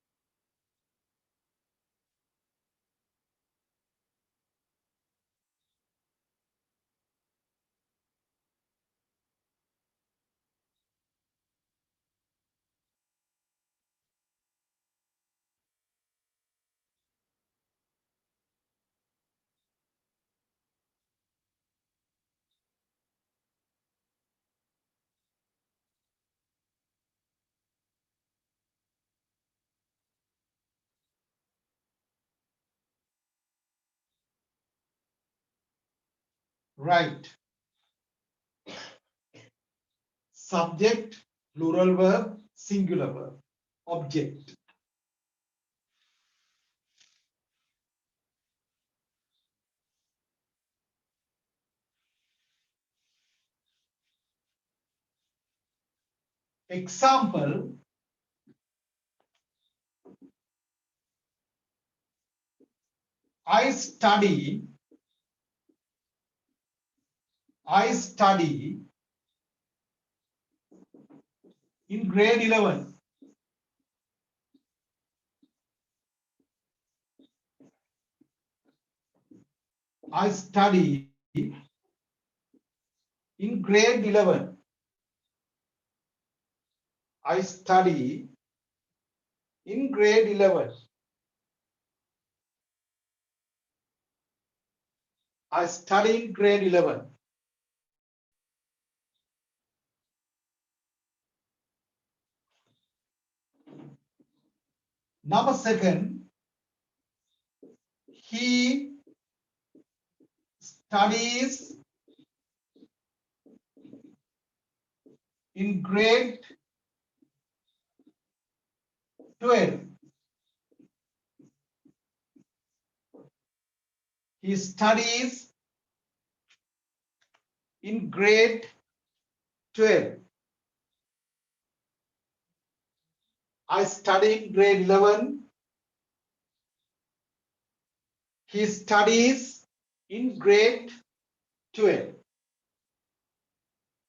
right subject plural verb singular verb object example I study in grade 11 I study in grade 11 I study in grade 11 I study in grade 11 number second he studies in grade 12 he studies in grade 12 I study in grade 11 he studies in grade 12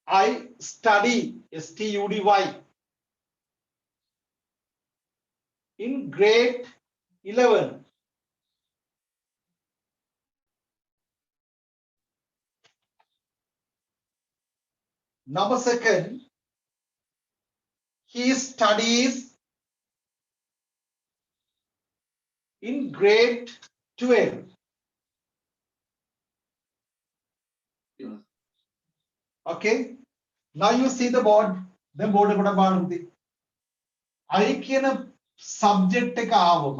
I study study in grade 11 number second he studies in grade 12 okay now you see the board then board එකට බලන්න I කියන subject එක ආවම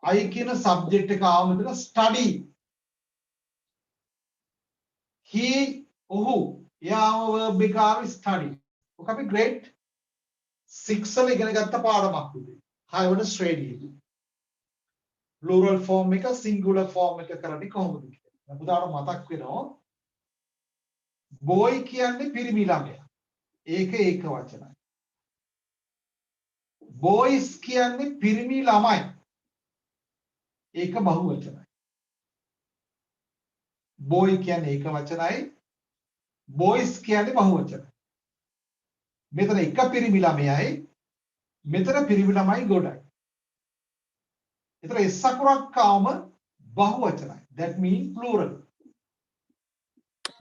I කියන subject එක ආවම එතන study he ඔහු යාම verb එක ආවේ study ඔක අපි grade 6 වල ඉගෙන ගත්ත පාඩමක් උදේ 6 වෙනි ශ්‍රේණියේදී plural form එක singular form එක කරන්නේ කොහොමද කියලා බුදාට මතක් වෙනවා boy කියන්නේ පිරිමි ළමයා ඒක ඒක වචනයි boys කියන්නේ පිරිමි ළමයි ඒක බහු වචනයි boy කියන්නේ ඒක වචනයි boys කියන්නේ බහු වචනයි මෙතන එක පිරිමි ළමයයි මෙතන පිරිමි ළමයි ගොඩයි එතන s අකුරක් ආවම බහු වචනයි that mean plural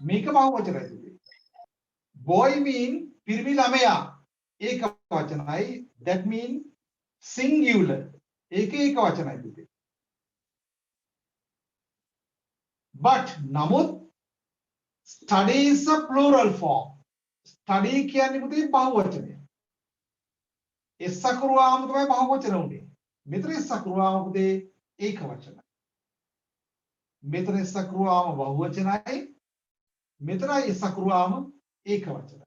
මේක බහු වචනයි boy mean පිරිමි ළමයා ඒක වචනයි that mean singular ඒක වචනයි පුතේ. but නමුත් study is a plural form. study කියන්නේ පුතේ බහුවචනය. එස් අකුරුවාම තමයි බහුවචන උනේ. මෙතන එස් අකුරුවාම පුතේ ඒක වචනයි. මෙතන එස් අකුරුවාම බහුවචනයි. මෙතන එස් අකුරුවාම ඒක වචනයි.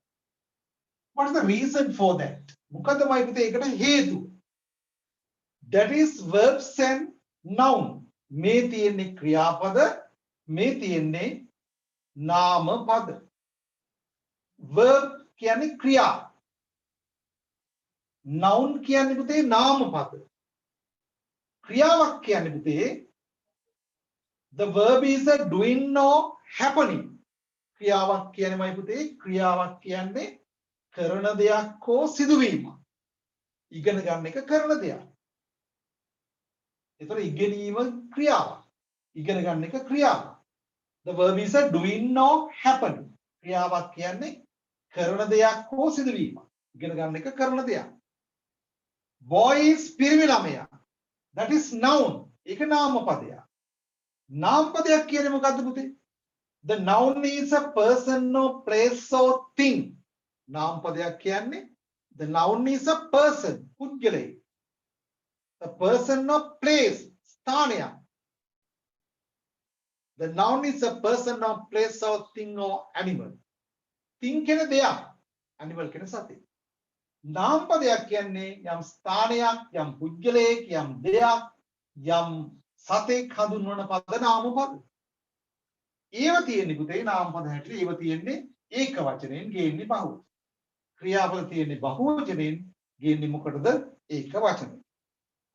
what is the reason for that? මොකදමයි පුතේ ඒකට හේතුව? that is verbs and noun. මේ තියෙන්නේ ක්‍රියාපද, මේ තියෙන්නේ නාම පද. verb කියන්නේ ක්‍රියා. noun කියන්නේ පුතේ නාම පද. ක්‍රියාවක් කියන්නේ පුතේ the verb is a doing or happening. ක්‍රියාවක් කියන්නේමයි පුතේ ක්‍රියාවක් කියන්නේ කරන දෙයක් හෝ සිදුවීමක්. ඉගෙන ගන්න එක කරන දෙයක්. ඒතර ඉගෙනීම ක්‍රියාවක්. ඉගෙන ගන්න එක ක්‍රියාවක්. the verb is a doing or happening. ක්‍රියාවක් කියන්නේ කරන දෙයක් හෝ සිදුවීමක්. ඉගෙන ගන්න එක කරන දෙයක්. boy is පිරිමි ළමයා. that is noun. ඒක නාම පදයක්. නාම පදයක් කියන්නේ මොකද්ද පුතේ? the noun is a person or place or thing. නාම පදයක් කියන්නේ the noun is a person, පුද්ගලයෙක්. a person or place, ස්ථානයක්. the noun is a person or place or thing or animal. thing කියන දෙයක්, animal කියන සතෙක්. නාම පදයක් කියන්නේ යම් ස්ථානයක්, යම් පුද්ගලයෙක්, යම් දෙයක්, යම් සතෙක් හඳුන්වන පද නාම පද. ඒව තියෙන්නේ පුතේ නාම පද හැටියට ඒව තියෙන්නේ ඒක වචනයෙන් ගේන්නේ බහුව. ක්‍රියාපද තියෙන්නේ බහුවචනයෙන් ගේන්නේ මොකටද? ඒක වචනයෙන්.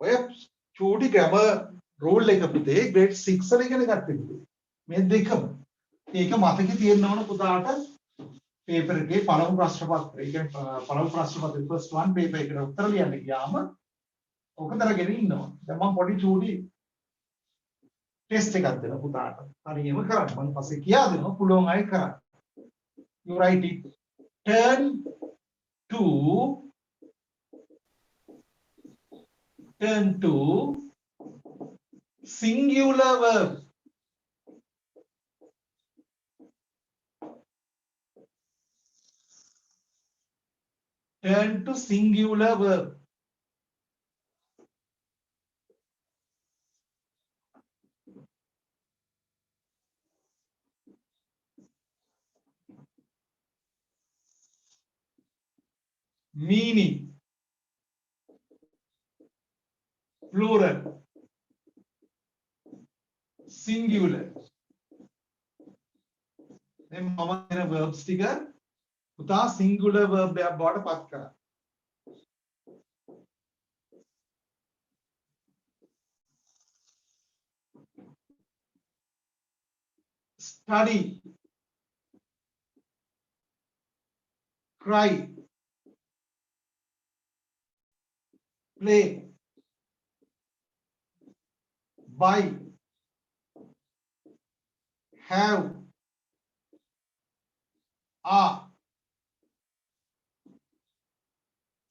ඔය චූටි ග්‍රැමර් රූල් එක පුතේ grade 6 වල ඉගෙන ගත්තේ පුතේ. මේ දෙකම. ඒක මතකේ තියෙන්න ඕන පුතාට පේපර් එකේ පළමු ප්‍රශ්න පත්‍රය. ඒ කියන්නේ පළමු ප්‍රශ්න පත්‍රය first one paper එකට උත්තර ලියන්න ගියාම ඔක තරගෙන ඉන්නවා. දැන් මම පොඩි චූටි ටෙස්ට් එකක් දෙනවා පුතාට. හරියම කරන්න. මම පස්සේ කියා දෙනවා පුළුවන් අය කරන්න. You write it. Turn to singular verb. Turn to singular verb. Meaning plural, singular. දැන් මම කියන verbs ටික පුතා singular verb එකක් බවට පත් කරා. study, cry, play, buy, have, are,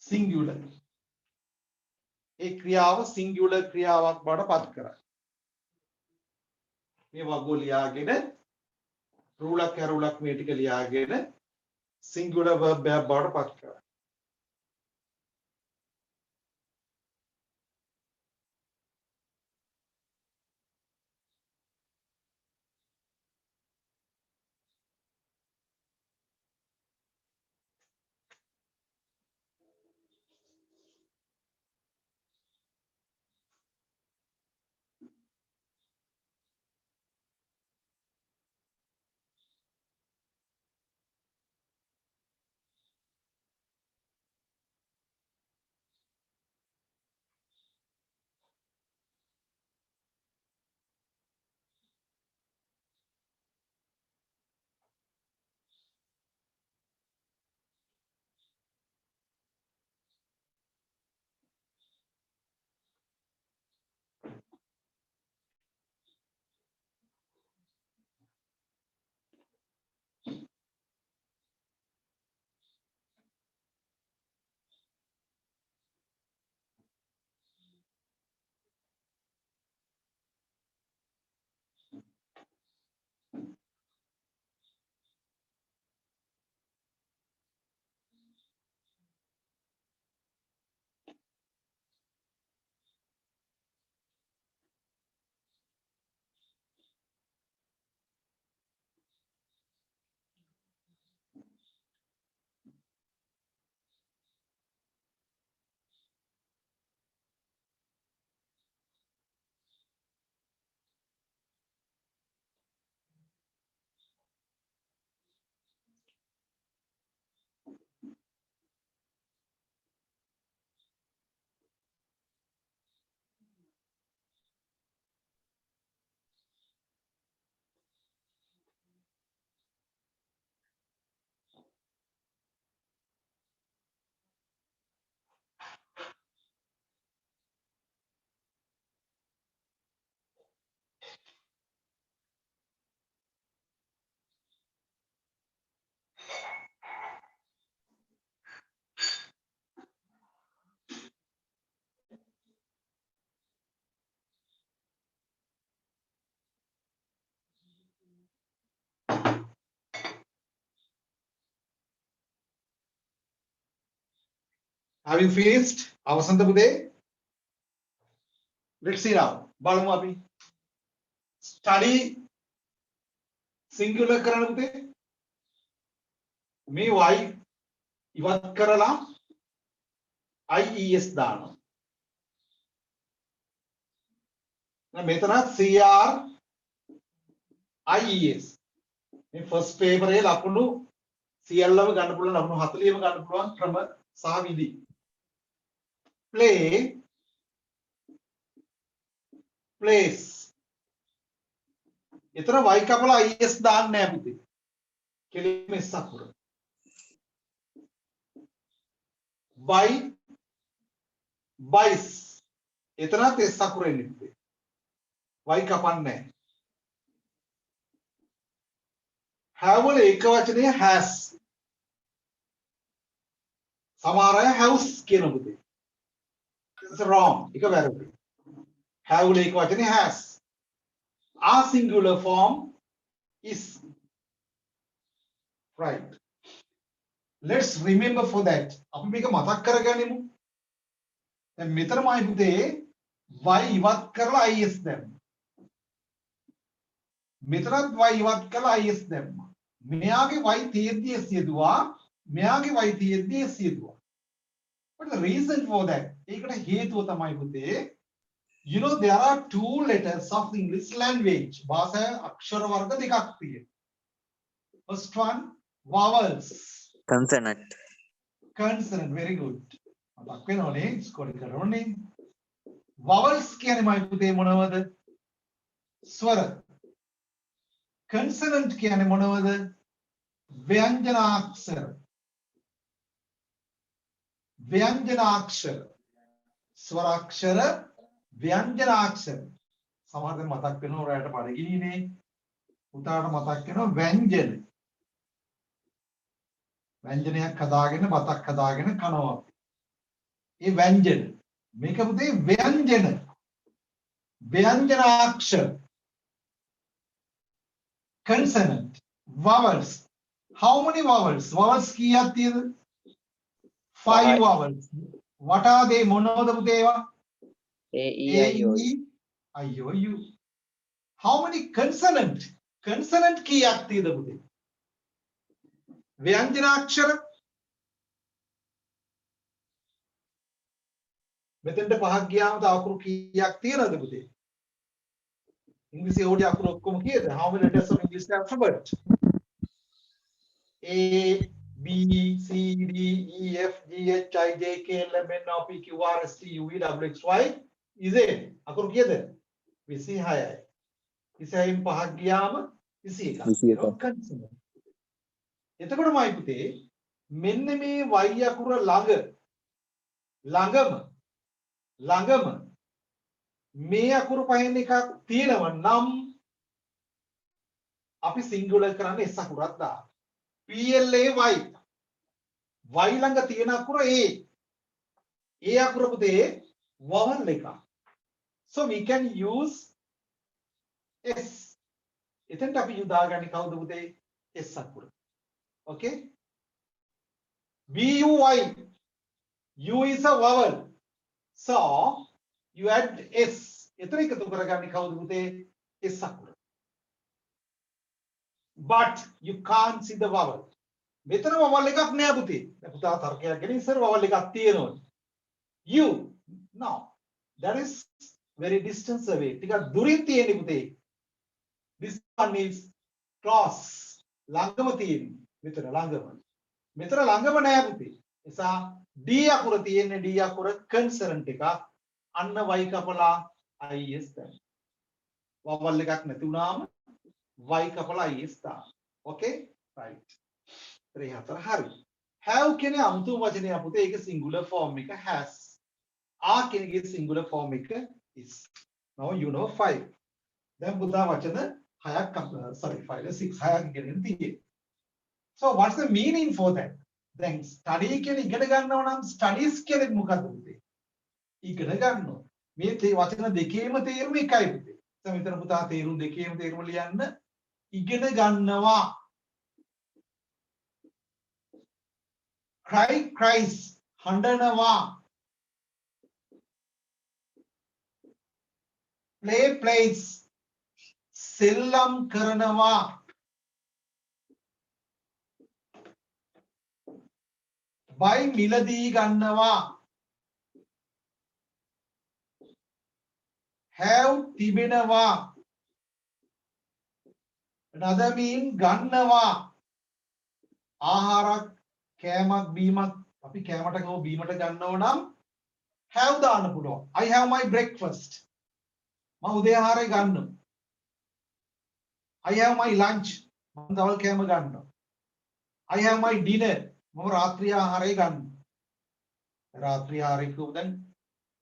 singular. ඒ ක්‍රියාව singular ක්‍රියාවක් බවට පත් කරා. මේ වගෝ ලියාගෙන රූලක් හැරුලක් මේ ටික ලියාගෙන singular verb එකක් බවට පත් කරා. Have you finished? අවසන්ද පුතේ? Let's see now. බලමු අපි. Study singular කරන්න පුතේ. මේ y ඉවත් කරලා IES දානවා. මෙතන CR IES. මේ first paper එකේ ලකුණු සියල්ලම ගන්න පුළුවන් ලකුණු 40ම ගන්න පුළුවන් ක්‍රම සහ විදි. Play place. එතන y කපලා IS දාන්න නෑ පුතේ. කෙලින්ම S අකුර. by buys. එතනත් S අකුර එන්නේ පුතේ. y කපන්නේ නෑ. have වල එක වචනය has. සමහර අය house කියන පුතේ. It's wrong. එක වැරදි. have වල එක වචනේ has. Our singular form is right. Let's remember for that. අපි මේක මතක් කරගනිමු. දැන් මෙතනමයි පුතේ y ඉවත් කරලා is දැම්ම. මෙතනත් y ඉවත් කරලා is දැම්ම. මෙයාගේ y තියෙද්දි s යෙදුවා. මෙයාගේ y තියෙද්දි s යෙදුවා. What is the reason for that? ඒකට හේතුව තමයි පුතේ, you know there are two letters of the English language. භාෂා අක්ෂර වර්ග දෙකක් තියෙනවා. First one vowels. Consonant. Consonant, very good. මතක් වෙනවනේ ස්කෝරින් කරනෝනේ. Vowels කියන්නේ මයි පුතේ මොනවද? ස්වර. Consonant කියන්නේ මොනවද? ව්‍යංජනාක්ෂර. ව්‍යංජනාක්ෂර. ස්වරාක්ෂර ව්‍යංජනාක්ෂර. සමහරවිට මතක් වෙනවා ඔයාලට පරිගිනීනේ. උතාට මතක් වෙනවා ව්‍යංජන. ව්‍යංජනයක් හදාගෙන බතක් හදාගෙන කනවා. ඒ ව්‍යංජන. මේක පුතේ ව්‍යංජන. ව්‍යංජනාක්ෂර. Consonant. Vowels. How many vowels? Vowels කීයක් තියෙද? 5 vowels. What are they? මොනවද පුතේ ඒවා? A, E, I, O. I, O, U. How many consonant? Consonant කීයක් තියෙද පුතේ? ව්‍යංජනාක්ෂර. මෙතෙන්ට පහක් ගියාම තව අකුරු කීයක් තියෙනවද පුතේ? ඉංග්‍රීසි ඕඩි අකුරු ඔක්කොම කීයද? How many letters of English alphabet? A, B, C, D, E, F, G, H, I, J, K, L, M, N, O, P, Q, R, S, T, U, V, W, X, Y, Z. අකුරු කීයද? 26යි. 26න් පහක් ගියාම 21ක්. එතකොටමයි පුතේ මෙන්න මේ y අකුර ළඟම මේ අකුරු පහෙන් එකක් තියෙනවා නම් අපි සිංගුලර් කරන්නේ s අකුරක් දාන්න. PLA y. y ළඟ තියෙන අකුර a. a අකුර පුතේ vowel එක. So we can use s. එතෙන්ට අපි යොදාගන්නේ කවුද පුතේ? s අකුර. Okay? BUY. U is a vowel. So you add S. එතන එකතු කරගන්නේ කවුද පුතේ? S අකුර. But you can't see the vowel. මෙතන vowel එකක් නෑ පුතේ. දැන් පුතා තර්කයක් ගෙන ඉස්සර vowel එකක් තියෙනවා. U. No. That is very distance away. ටිකක් දුරින් තියෙන්නේ පුතේ. This one is close. ළඟම තියෙන්නේ. මෙතන ළඟම නෑ පුතේ. නිසා D අකුර තියෙන්නේ D අකුර consonant එකක්. අන්න y කපලා is දැන්. vowel එකක් නැති වුණාම y කපලා is දාන්න. Okay? Right. 3 හරි. Have කියන්නේ අමුතු වචනයක් පුතේ. ඒක singular form එක has. are කියනගේ singular form එක is. Now you know 5. දැන් පුතා වචන 6ක් 6ක් ඉගෙන තියෙන්නේ. So what's the meaning for that? Then study කියන ඉගෙන ගන්නව නම් studies කියන්නේ මොකක්ද පුතේ? ඉගෙන ගන්නවා. මේ වචන දෙකේම තේරුම එකයි පුතේ. දැන් මෙතන පුතා තේරුම් දෙකේම තේරුම ලියන්න ඉගෙන ගන්නවා. Cry cries. හඬනවා. play plays. සෙල්ලම් කරනවා. buy මිලදී ගන්නවා. have තිබෙනවා. another mean ගන්නවා. ආහාරක් කෑමක් බීමක් අපි කෑමට ගෝ බීමට ගන්නව නම් have දාන්න පුළුවන්. I have my breakfast. මම උදේ ආහාරය ගන්නවා. I have my lunch. මම දවල් කෑම ගන්නවා. I have my dinner. මම රාත්‍රී ආහාරය ගන්නවා. රාත්‍රී ආහාරය කිව්ව දැන්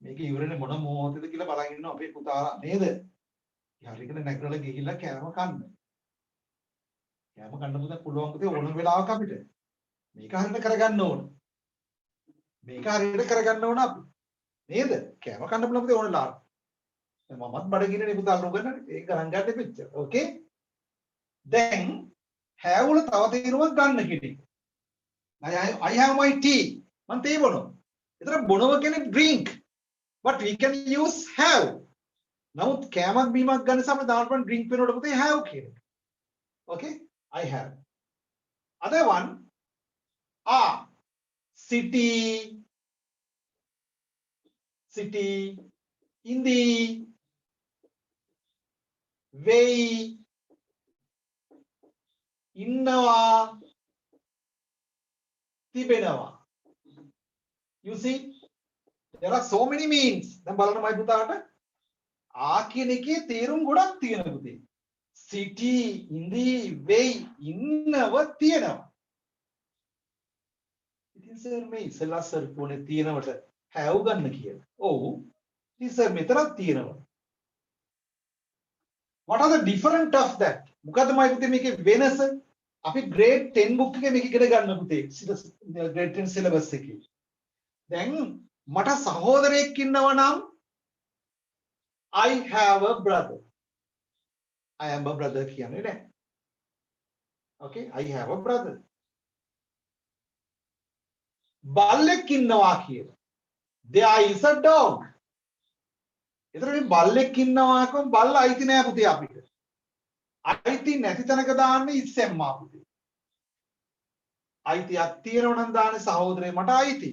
මේක ඉවරනේ මොන මොහොතේද කියලා බලන් ඉන්නවා අපේ පුතාලා නේද? හරියට නැගලා ගිහිල්ලා කෑම කන්න. කෑම කන්න පුළුවන් පුතේ ඕන වෙලාවක අපිට. මේක හරියට කරගන්න ඕන. මේක හරියට කරගන්න ඕන අපි. නේද? කෑම කන්න පුළුවන් පුතේ ඕන වෙලාවක. මමත් බඩගින්නේ පුතාලා උගන්නන්නේ. ඒක ගණන් ගන්න දෙපිට. ඕකේ? දැන් have වල තව තේරුමක් ගන්න කෙනෙක්. I have my tea. මම තේ බොනවා. ඒතර බොනවා කියන්නේ drink. But we can use have. නමුත් කෑමක් බීමක් ගන්න සමහර දාන්න drink වෙනකොට පුතේ have කියන එක. Okay? I have. Other one are city, in the way, innawa, තිබෙනවා. You see, there are so many means. දැන් බලන්න මයි පුතාට ආ කියන එකේ තේරුම් ගොඩක් තියෙනවා පුතේ. city, in the way, ඉන්නව තියෙනවා. ඉතින් සර් මේ ඉස්සලා සර් කොනේ තියෙනවට have ගන්න කියලා. ඔව්. ඉතින් සර් මෙතනක් තියෙනවා. What are the different of that? මොකද්ද මයි පුතේ මේකේ වෙනස? අපි grade 10 book එකේ මේක ඉගෙන ගන්න පුතේ. grade 10 syllabus එකේ. දැන් මට සහෝදරයෙක් ඉන්නවා නම් I have a brother. I am a brother කියන්නේ නෑ. Okay, I have a brother. බල්ලෙක් ඉන්නවා කියලා. There is a dog. ඒතර මේ බල්ලෙක් ඉන්නවා කියම බල්ල අයිති නෑ පුතේ අපිට. අයිති නැති තැනක දාන්නේ ඉස්සෙම්මා පුතේ. අයිතියක් තියෙනවා නම් දාන්නේ සහෝදරේ මට අයිති.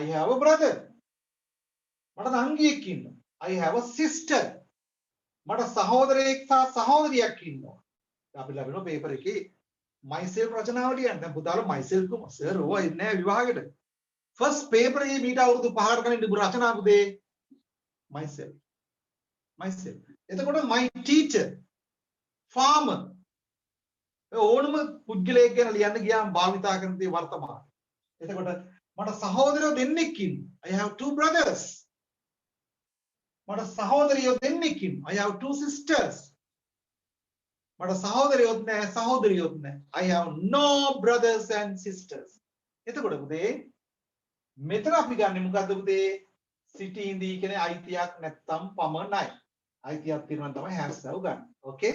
I have a brother. මට නංගියෙක් ඉන්නවා. I have a sister. මට සහෝදරයෙක් සහ සහෝදරියක් ඉන්නවා. අපි ලැබෙන පේපර් එකේ myself රචනාව ලියන්න. දැන් පුතාලා myself කොම සර් ඕවා ඉන්නේ නැහැ විභාගෙට. ෆස්ට් පේපර් එකේ මීට අවුරුදු 5කට කලින් තිබුණු රචනාව පුතේ myself. එතකොට my teacher, farmer. ඕනම පුද්ගලයෙක් ගැන ලියන්න ගියාම භාවිතා කරන දේ වර්තමාන. එතකොට මට සහෝදරයෝ දෙන්නෙක් ඉන්නවා. I have two brothers. මට සහෝදරියෝ දෙන්නෙක් ඉන්නවා. I have two sisters. මට සහෝදරයොත් නැහැ සහෝදරියොත් නැහැ. I have no brothers and sisters. එතකොට පුතේ මෙතන අපි ගන්නේ මොකද්ද පුතේ? city in the කියන්නේ අයිතියක් නැත්තම් පමණයි. අයිතියක් තියෙනවා තමයි has have ගන්න. Okay?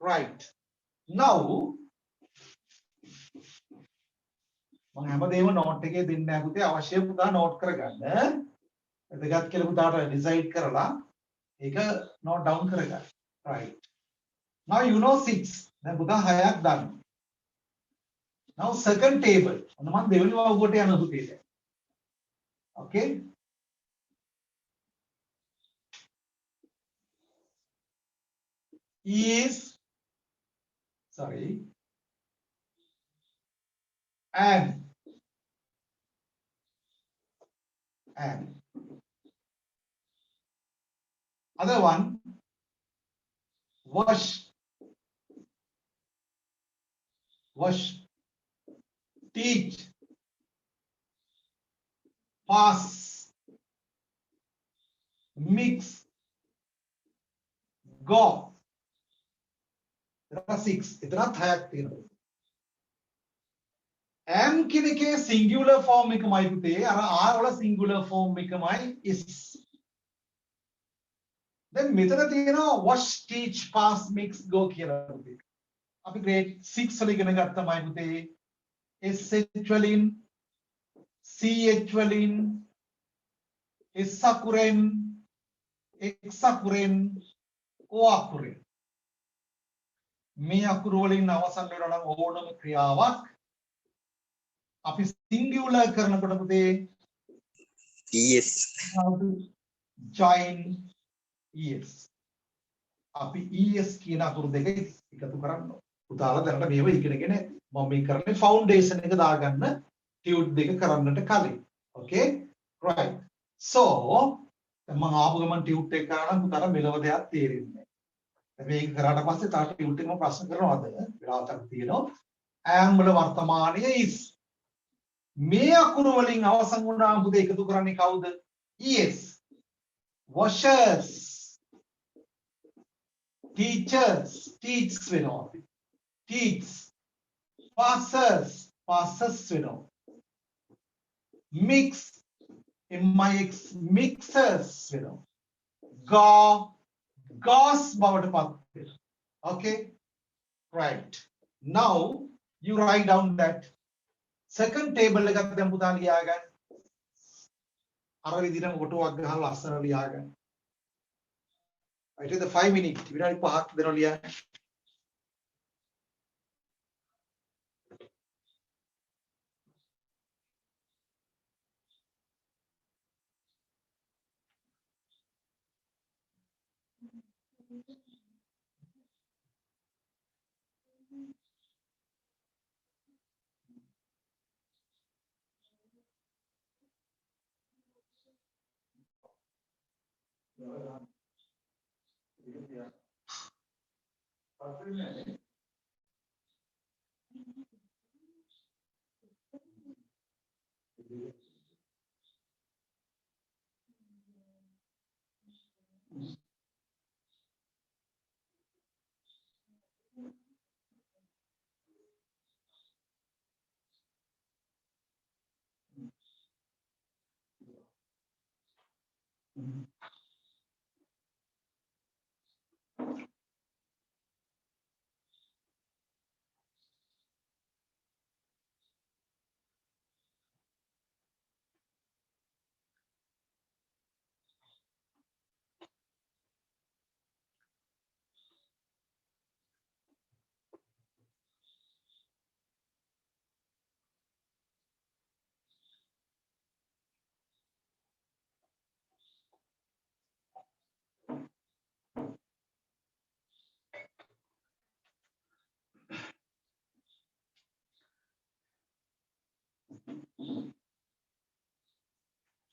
Right. Now මම හැමදේම note එකේ දෙන්නේ නැහැ පුතේ. අවශ්‍ය පුතා note කරගන්න. එතගත් කියලා පුතාට decide කරලා ඒක note down කරගන්න. Right. Now you know 6. දැන් පුතා 6ක් දාන්න. Now second table. ඔන්න මම දෙවෙනි වවුවට යන පුතේ. Okay? Is and other one wash, teach, pass, mix, go. There are 6. इतना था तीन. M කියන එකේ singular form එකමයි පුතේ. අර R වල singular form එකමයි is. දැන් මෙතන තියෙනවා wash, teach, pass, mix, go කියලා පුතේ. අපි grade 6 වල ඉගෙන ගත්තමයි පුතේ. SH වලින් CH වලින් S අකුරෙන් X අකුරෙන් O අකුරෙන් මේ අකුරු වලින් අවසන් වෙනවා නම් ඕනම ක්‍රියාවක් අපි සිංගියුලර් කරනකොට පුතේ ES. join ES අපි ES කියන අකුරු දෙක එකතු කරන්න ඕන. පුතාලා දැනට මේව ඉගෙනගෙන ඇති. මම මේ කරන්නේ ෆවුන්ඩේෂන් එක දාගන්න ටියුට් දෙක කරන්නට කලින්. Okay? Right. So මම ආපු ගමන් ටියුට් එක කරා නම් පුතාලා මෙලව දෙයක් තේරෙන්නේ නැහැ. මේක කරාට පස්සේ තාට ටියුට් එකම ප්‍රශ්න කරනවද? වෙලාවක් තියෙනවා. am වල වර්තමානීය is. මේ අකුරු වලින් අවසන් වුණාම පුතේ එකතු කරන්නේ කවුද? ES. Washers. Teachers. Teach වෙනවා. Teach. Passers. Passes වෙනවා. Mix. MIX. Mixers වෙනවා. Go. Goes බවට පත් වෙනවා. Okay? Right. Now you write down that second table එකක් දැන් පුතා ලියා ගන්න. අර විදිහටම කොටුවක් ගහලා ලස්සන ලියා ගන්න. right the 5 minutes විනාඩි 5ක් දෙනවා ලියන්න.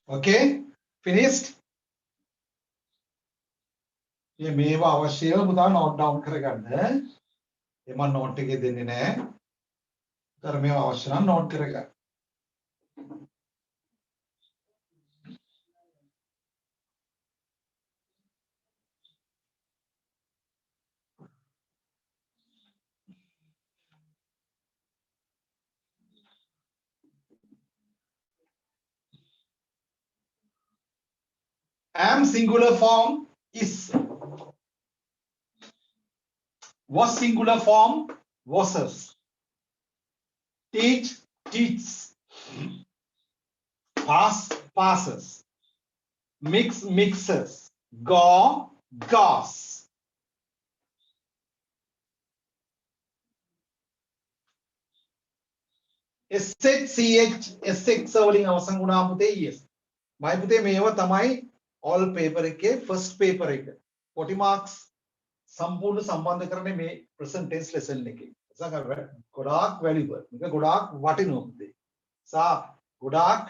Okay, finished. මේ මේවා අවශ්‍යව පුතා note down කරගන්න. එම note එකේ දෙන්නේ නැහැ. උතර මේවා අවශ්‍ය නම් note කරගන්න. Am singular form is. Was singular form wasses. Teach teaches. Pass passes. Mix mixes. Go goes. SHCH SX වලින් අවසන් වුණාම පුතේ yes. මයි පුතේ මේව තමයි all paper එකේ first paper එක. 40 marks සම්පූර්ණ සම්බන්ධ කරන්නේ මේ present tense lesson එකේ. ඒක ගොඩාක් valuable. මේක ගොඩාක් වටිනවා පුතේ. සා ගොඩාක්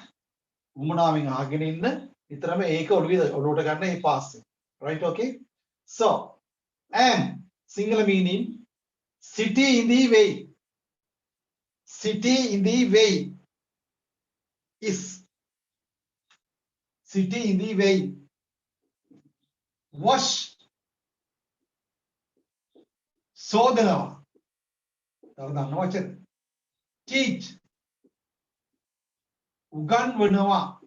උමනාවෙන් අහගෙන ඉන්න විතරම ඒක ඔළුවට ගන්න මේ පාස් එක. Right, okay? So am singular meaning city in the way. City in the way is. City in the way. Wash. සෝදනවා. තව දන්න වචන. Teach. උගන්වනවා.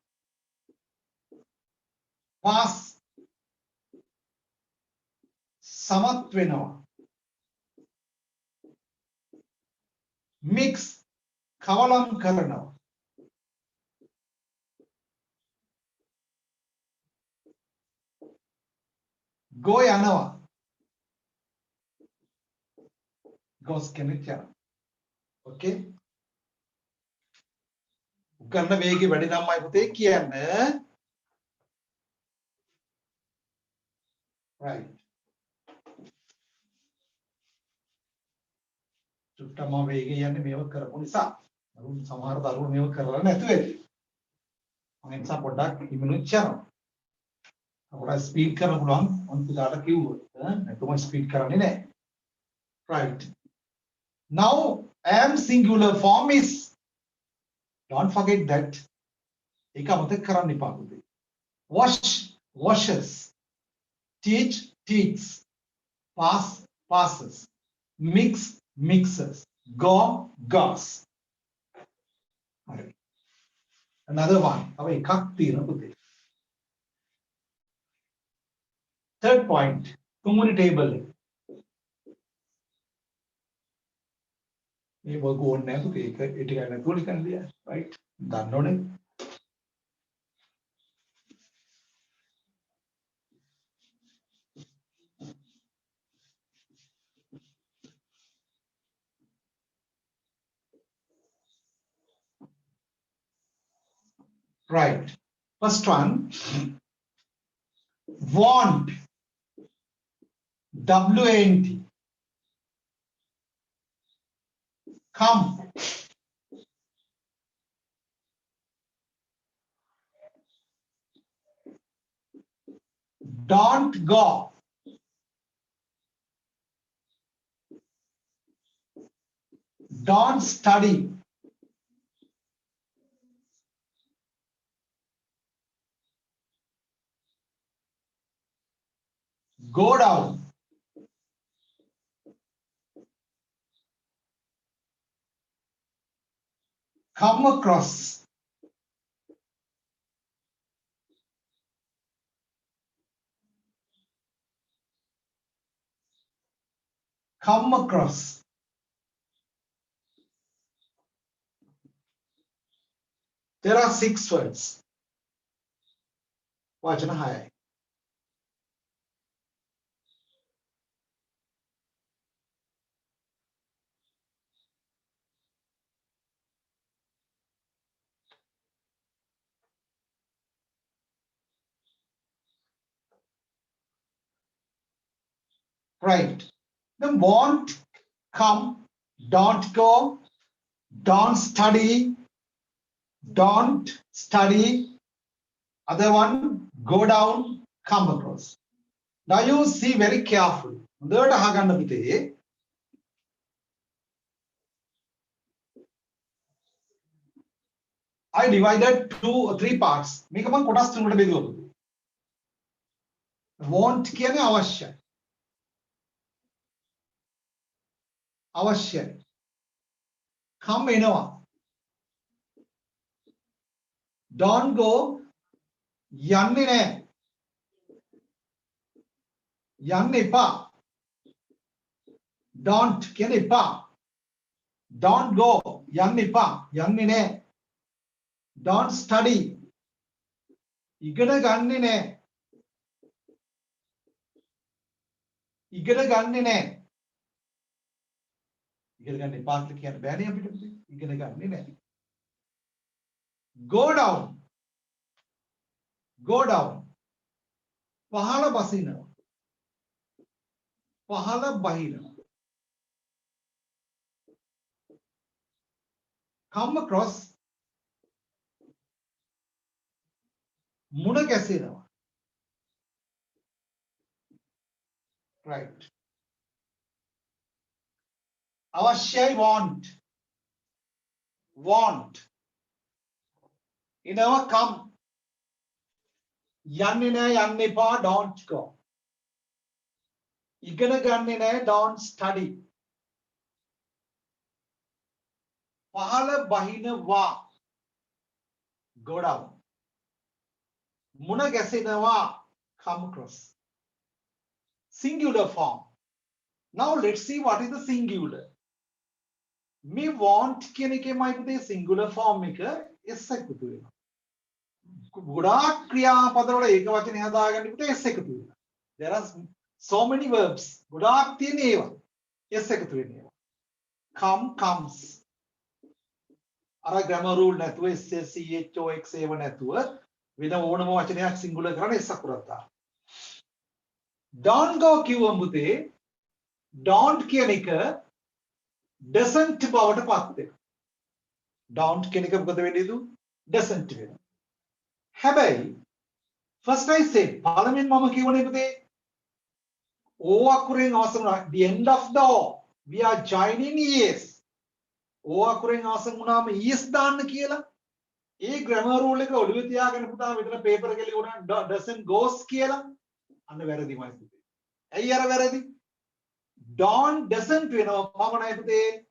Pass. සමත් වෙනවා. Mix. කවලම් කරනවා. go යනවා. goes කෙනෙක් යනවා. okay උගන්න වේගය වැඩි නම්මයි පුතේ කියන්න. right චුට්ටම වේගය යන්නේ මේව කරපු නිසා. අරුන් සමහර දරුවෝ මේව කරලා නැතු වෙයි. මම නිසා පොඩ්ඩක් ඉමුණුත් යනවා. අපට ස්පීඩ් කරන්න පුළුවන් මම පුතාට කිව්වොත් නැතුම ස්පීඩ් කරන්නේ නැහැ. right now am singular form is don't forget that ඒක අමතක කරන්න එපා පුතේ. wash washes teach teaches pass passes mix mixes go goes. right another one තව එකක් තියෙනවා පුතේ. third point තුන්වෙනි table එක. මේ වග ඕනේ නැහැ පුතේ. ඒක ඒ ටික නැතුව නිකන් ලියන්න. right දන්නවනේ. right first one want WANT come don't go don't study go down come across come across there are 6 words වචන 6යි. right then want come don't go don't study don't study other one go down come across. now you see very careful හොඳට අහගන්න පුතේ. I divided 2 or 3 parts. මේක මම කොටස් තුනකට බෙදුවා පුතේ. want කියන්නේ අවශ්‍යයි. අවශ්‍යයි. come එනවා. don't go යන්නේ නැහැ. යන්න එපා. don't කියන්නේ එපා. don't go යන්න එපා. යන්නේ නැහැ. don't study ඉගෙන ගන්නෙ නැහැ. ඉගෙන ගන්නෙ නැහැ. ඉගෙන ගන්න එපා කියලා කියන්න බෑනේ අපිට. ඉගෙන ගන්නෙ නැහැ. go down go down පහළ බසිනවා. පහළ බහිනවා. come across මුණ ගැසෙනවා. right අවශ්‍යයි want want එනවා come යන්නේ නැහැ යන්න එපා don't go ඉගෙන ගන්නෙ නැහැ don't study පහළ බහිනවා go down මුණ ගැසෙනවා come across singular form. now let's see what is the singular. me want කියන එකේමයි පුතේ singular form එක s එකතු වෙනවා. ගොඩාක් ක්‍රියාපද වල ඒක වචනේ හදාගන්න පුතේ s එකතු වෙනවා. There are so many verbs. ගොඩාක් තියෙන ඒවා. S එකතු වෙන ඒවා. Come, comes. අර grammar rule නැතුව S C H O X ඒව නැතුව වෙන ඕනම වචනයක් singular කරන්න S අකුරක් දාන්න. Don't go කිව්වම පුතේ don't කියන එක doesn't බවට පත් වෙනවා. Don't කියන එක මොකද වෙන්නේ දු? Doesn't වෙනවා. හැබැයි first I said පළවෙනි මම කියවනේ පුතේ O අකුරෙන් අවසන් වුණා the end of the O we are joining es. O අකුරෙන් අවසන් වුණාම es දාන්න කියලා. ඒ grammar rule එක ඔළුවේ තියාගෙන පුතා මෙතන paper එක ලියුණා doesn't goes කියලා. අන්න වැරදිමයි පුතේ. ඇයි අර වැරදි? Don't doesn't වෙනවා පමණයි පුතේ.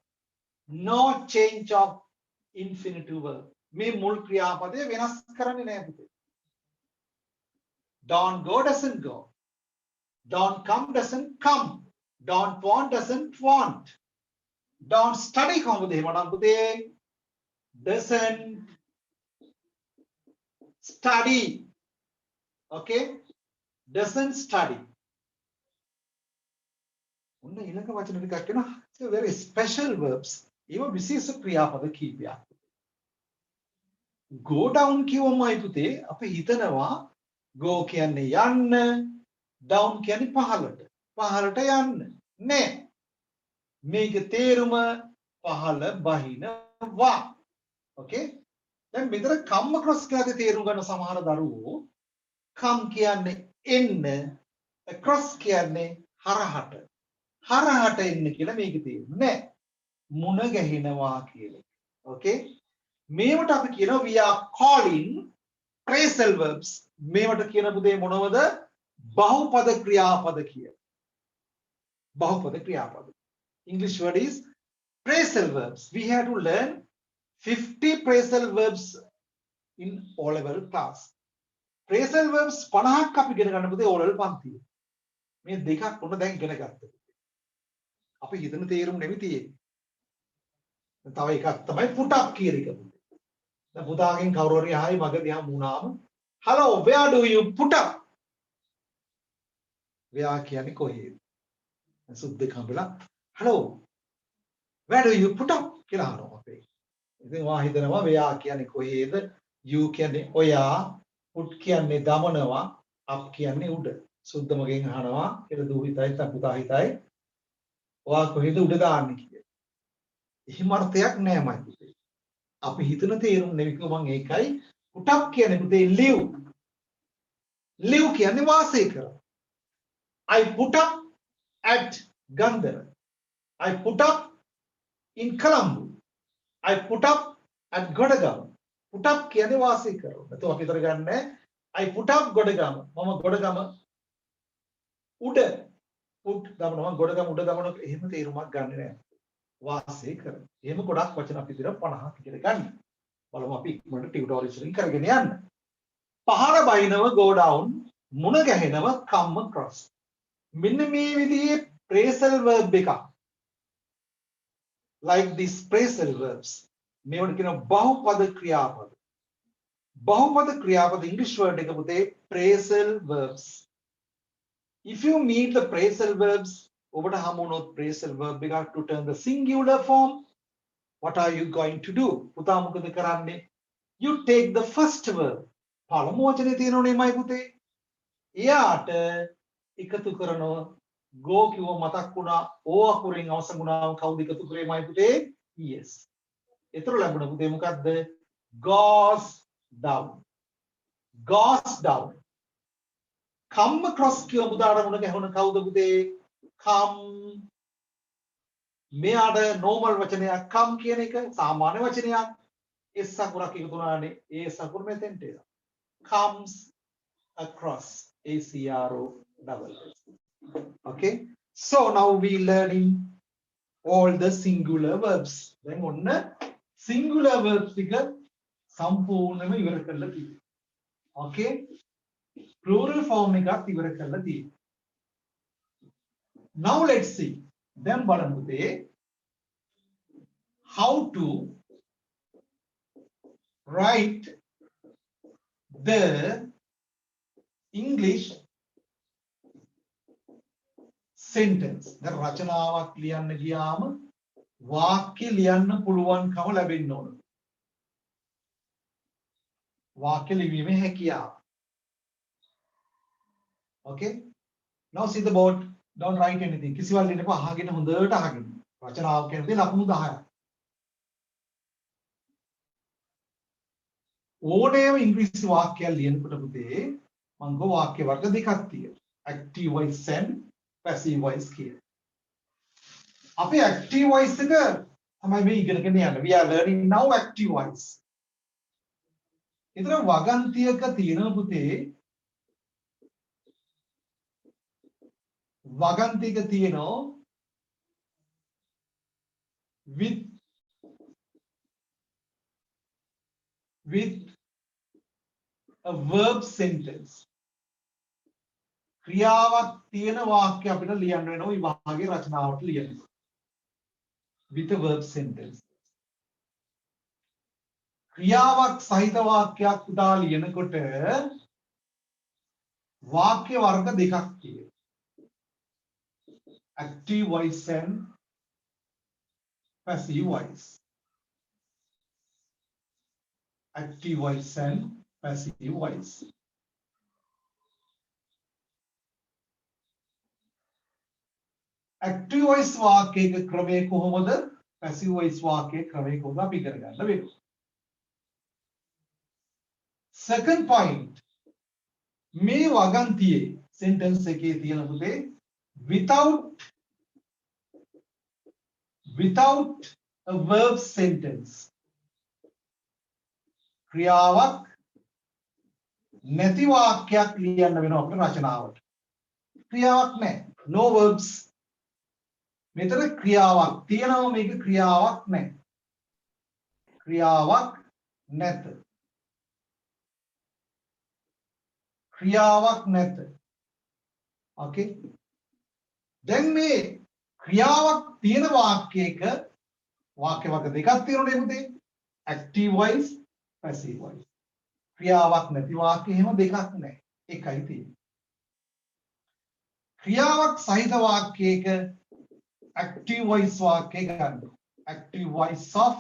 No change of infinitive verb. මේ මුල් ක්‍රියාපදය වෙනස් කරන්නේ නැහැ පුතේ. Don't go doesn't go. Don't come doesn't come. Don't want doesn't want. Don't study කොහොමද එහෙමනම් පුතේ? Doesn't study. Okay? Doesn't study. ඔන්න ඊළඟ වචන ටිකක් වෙනවා. So very special verbs. ඒව විශේෂ ක්‍රියාපද කීපයක්. Go down කිව්වමයි පුතේ අපි හිතනවා go කියන්නේ යන්න, down කියන්නේ පහළට. පහළට යන්න. නෑ. මේකේ තේරුම පහළ බහිනවා. Okay? දැන් මෙතන come across කියලාදී තේරුම් ගන්න සමහර දරුවෝ come කියන්නේ එන්න, across කියන්නේ හරහට. හරහට එන්න කියලා මේකේ තේරුම නෑ. මුණ ගැහෙනවා කියලා. Okay? මේවට අපි කියනවා we are calling phrasal verbs. මේවට කියන පුතේ මොනවද? බහුපද ක්‍රියාපද කියලා. බහුපද ක්‍රියාපද. English word is phrasal verbs. We have to learn 50 phrasal verbs in O level class. Phrasal verbs 50ක් අපි ඉගෙන ගන්න පුතේ O level පන්තියේ. මේ දෙකක් උන දැන් ඉගෙන ගත්තා. අපි හිතන තේරුම් නෙමෙයි තියෙන්නේ. තව එකක් තමයි put up කියන එක. දැන් පුතාගෙන් කවුරු හරි ආයි මග දිහා මුණාම hello where do you put up? where කියන්නේ කොහේද? සුද්දෙක් හම්බෙලා hello where do you put up කියලා අහනවා අපේ. ඉතින් වා හිතනවා where කියන්නේ කොහේද? you කියන්නේ ඔයා, put කියන්නේ දමනවා, up කියන්නේ උඩ. සුද්ද මගෙන් අහනවා කියලා දූ හිතයි නැත්නම් පුතා හිතයි ඔයා කොහෙද උඩ දාන්නේ කියලා. එහෙම අර්ථයක් නෑ මයි පුතේ. අපි හිතන තේරුම් නෙවෙයි මම ඒකයි put up කියන්නේ පුතේ live. live කියන්නේ වාසය කරන. I put up at Gandhara. I put up in Colombo. I put up at Godagama. Put up කියන්නේ වාසය කරන. නැත්නම් අපි හිතර ගන්න I put up Godagama. මම ගොඩගම උඩ put දමනවා ගොඩගම උඩ දමනවා එහෙම තේරුමක් ගන්නෙ නෑ. වාසය කරන. එහෙම ගොඩක් වචන අපි විතර 50ක් විතර ගන්න. බලමු අපි ඉක්මනට ටියුටෝරියල්ස් වලින් කරගෙන යන්න. පහර බයිනව go down, මුණ ගැහෙනව come across. මෙන්න මේ විදිහේ phrasal verb එකක්. Like these phrasal verbs. මේවට කියනවා බහුපද ක්‍රියාපද. බහුපද ක්‍රියාපද English word එක පුතේ phrasal verbs. If you meet the phrasal verbs ඔබට හමු වුණොත් phrasal verb එකක් to turn the singular form, what are you going to do? පුතා මොකද කරන්නේ? You take the first verb. පළමු වචනේ තියෙනෝනේ මයි පුතේ. එයාට එකතු කරනවා go කිව්ව මතක් වුණා O අකුරෙන් අවසන් වුණාම කවුද එකතු කරේ මයි පුතේ? Yes. ඒතර ලැබුණ පුතේ මොකද්ද? goes down. goes down. come across කියව පුතාට මුණ ගැහුණ කවුද පුතේ? come. මෙයාට normal වචනයක් come කියන එක සාමාන්‍ය වචනයක්. S අකුරක් එකතු වුණානේ. ඒ S අකුර මෙතෙන්ට එනවා. comes across. ACROSS. Okay. So now we learning all the singular verbs. Then ඔන්න singular verbs ටික සම්පූර්ණයෙන්ම ඉවර කරලා තියෙනවා. Okay. Plural form එකක් ඉවර කරලා තියෙනවා. Now let's see. Then බලමු තේ how to write the English sentence. දැන් රචනාවක් ලියන්න ගියාම වාක්‍ය ලියන්න පුළුවන්කම ලැබෙන්න ඕන. වාක්‍ය ලිවීමේ හැකියාව. Okay? Now see the board. Don't write anything. කිසිවක් ලියන්න එපා. අහගෙන හොඳට අහගෙන. රචනාව කියන්නේ ලකුණු 10ක්. ඕනෑම ඉංග්‍රීසි වාක්‍යයක් ලියනකොට පුතේ මම ගෝ වාක්‍ය වර්ග දෙකක් තියෙනවා. active voice and passive voice කියලා. අපි active voice එක තමයි මේ ඉගෙනගෙන යන්නේ. We are learning now active voice. ඒතර වගන්තියක තියෙන පුතේ වගන්තියක තියෙනවා with a verb sentence. ක්‍රියාවක් තියෙන වාක්‍ය අපිට ලියන්න වෙනවා විභාගයේ රචනාවට ලියන්න. With a verb sentence. ක්‍රියාවක් සහිත වාක්‍යයක් උදා ලියනකොට වාක්‍ය වර්ග දෙකක් තියෙනවා. Active voice and passive voice. Active voice and passive voice. Active voice වාක්‍යයක ක්‍රමය කොහොමද? passive voice වාක්‍යයේ ක්‍රමය කොහොමද අපි ඉගෙන ගන්න වෙනවා. Second point. මේ වගන්තියේ sentence එකේ තියෙන පුතේ without a verb sentence. ක්‍රියාවක් නැති වාක්‍යයක් ලියන්න වෙනවා අපේ රචනාවට. ක්‍රියාවක් නැහැ. No verbs. මෙතන ක්‍රියාවක් තියෙනවා මේක ක්‍රියාවක් නැහැ. ක්‍රියාවක් නැත. ක්‍රියාවක් නැත. Okay. දැන් මේ ක්‍රියාවක් තියෙන වාක්‍යයක වාක්‍ය වර්ග දෙකක් තියෙනනේ පුතේ. active voice, passive voice. ක්‍රියාවක් නැති වාක්‍ය එහෙම දෙකක් නැහැ. එකයි තියෙන්නේ. ක්‍රියාවක් සහිත වාක්‍යයක active voice වාක්‍ය ගන්න. active voice of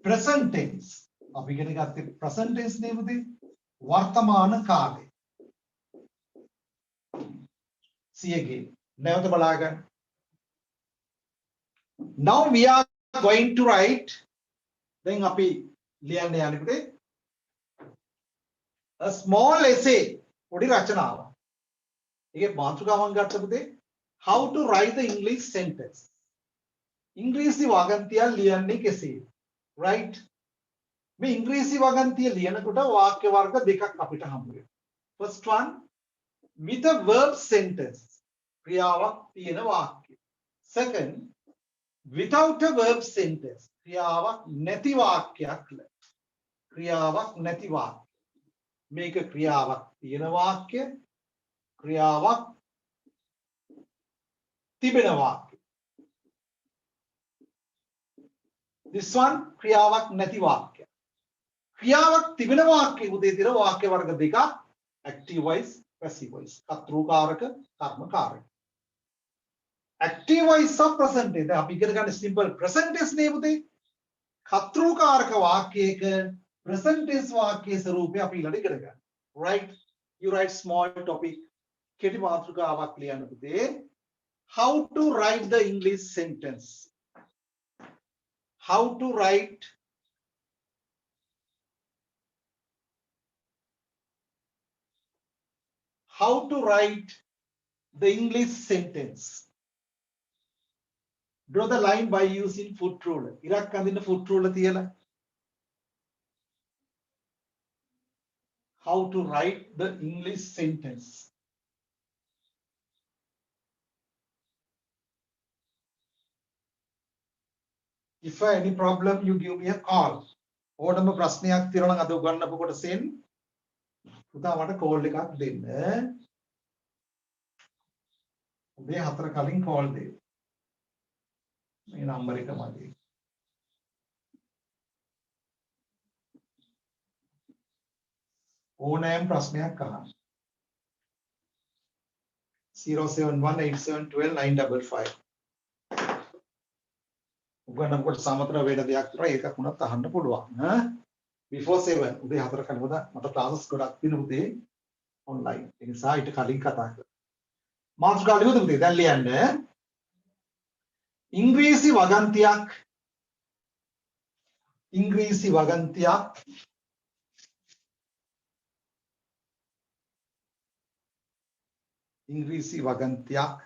present tense. අපි ඉගෙන ගත්තේ present tense නේ පුතේ. වර්තමාන කාලය. See again. නැවත බලා ගන්න. Now we are going to write. දැන් අපි ලියන්න යන්නේ පුතේ a small essay. පොඩි රචනාවක්. ඒකේ මාතෘකාවක් ගත්ත පුතේ how to write the English sentence. ඉංග්‍රීසි වගන්තිය ලියන්නේ කෙසේද? Right? මේ ඉංග්‍රීසි වගන්තිය ලියනකොට වාක්‍ය වර්ග දෙකක් අපිට හම්බ වෙනවා. First one with a verb sentence. ක්‍රියාවක් තියෙන වාක්‍ය. Second without a verb sentence. ක්‍රියාවක් නැති වාක්‍යයක්. ක්‍රියාවක් නැති වාක්‍ය. මේක ක්‍රියාවක් තියෙන වාක්‍ය. ක්‍රියාවක් තිබෙන වාක්‍ය. This one ක්‍රියාවක් නැති වාක්‍ය. ක්‍රියාවක් තිබෙන වාක්‍ය උදේ තියෙන වාක්‍ය වර්ග දෙකක් active voice, passive voice. කර්තෘකාරක, කර්මකාරක. active voice of present tense. දැන් අපි ඉගෙන ගන්න simple present tense නේ පුතේ. කර්තෘකාරක වාක්‍යයක present tense වාක්‍යයේ ස්වරූපය අපි ඊළඟට ඉගෙන ගන්න. Right? You write small topic. කෙටි මාතෘකාවක් ලියන්න පුතේ. How to write the English sentence. How to write the English sentence. Draw the line by using foot ruler. ඉරක් අඳින්න foot ruler තියලා. How to write the English sentence. If any problem, you give me a call. ඕනම ප්‍රශ්නයක් තියෙනවා නම් අද උගන්වපු කොටසෙන් පුතා මට call එකක් දෙන්න. උදේ 4 කලින් කෝල් දෙන්න. මේ නම්බර එක මගේ. ඕනෑම ප්‍රශ්නයක් අහන්න. 0718712 උගන්නනකොට සමතර වේද දෙයක් කරා ඒකක් වුණත් අහන්න පුළුවන් ඈ before 7 උදේ 4 කන මොකද මට ක්ලාසස් ගොඩක් තියෙන උදේ online ඒ නිසා ඊට කලින් කතා කරා මාතෘකාව ලියුවද උදේ දැන් ලියන්න ඉංග්‍රීසි වගන්තියක් ඉංග්‍රීසි වගන්තියක්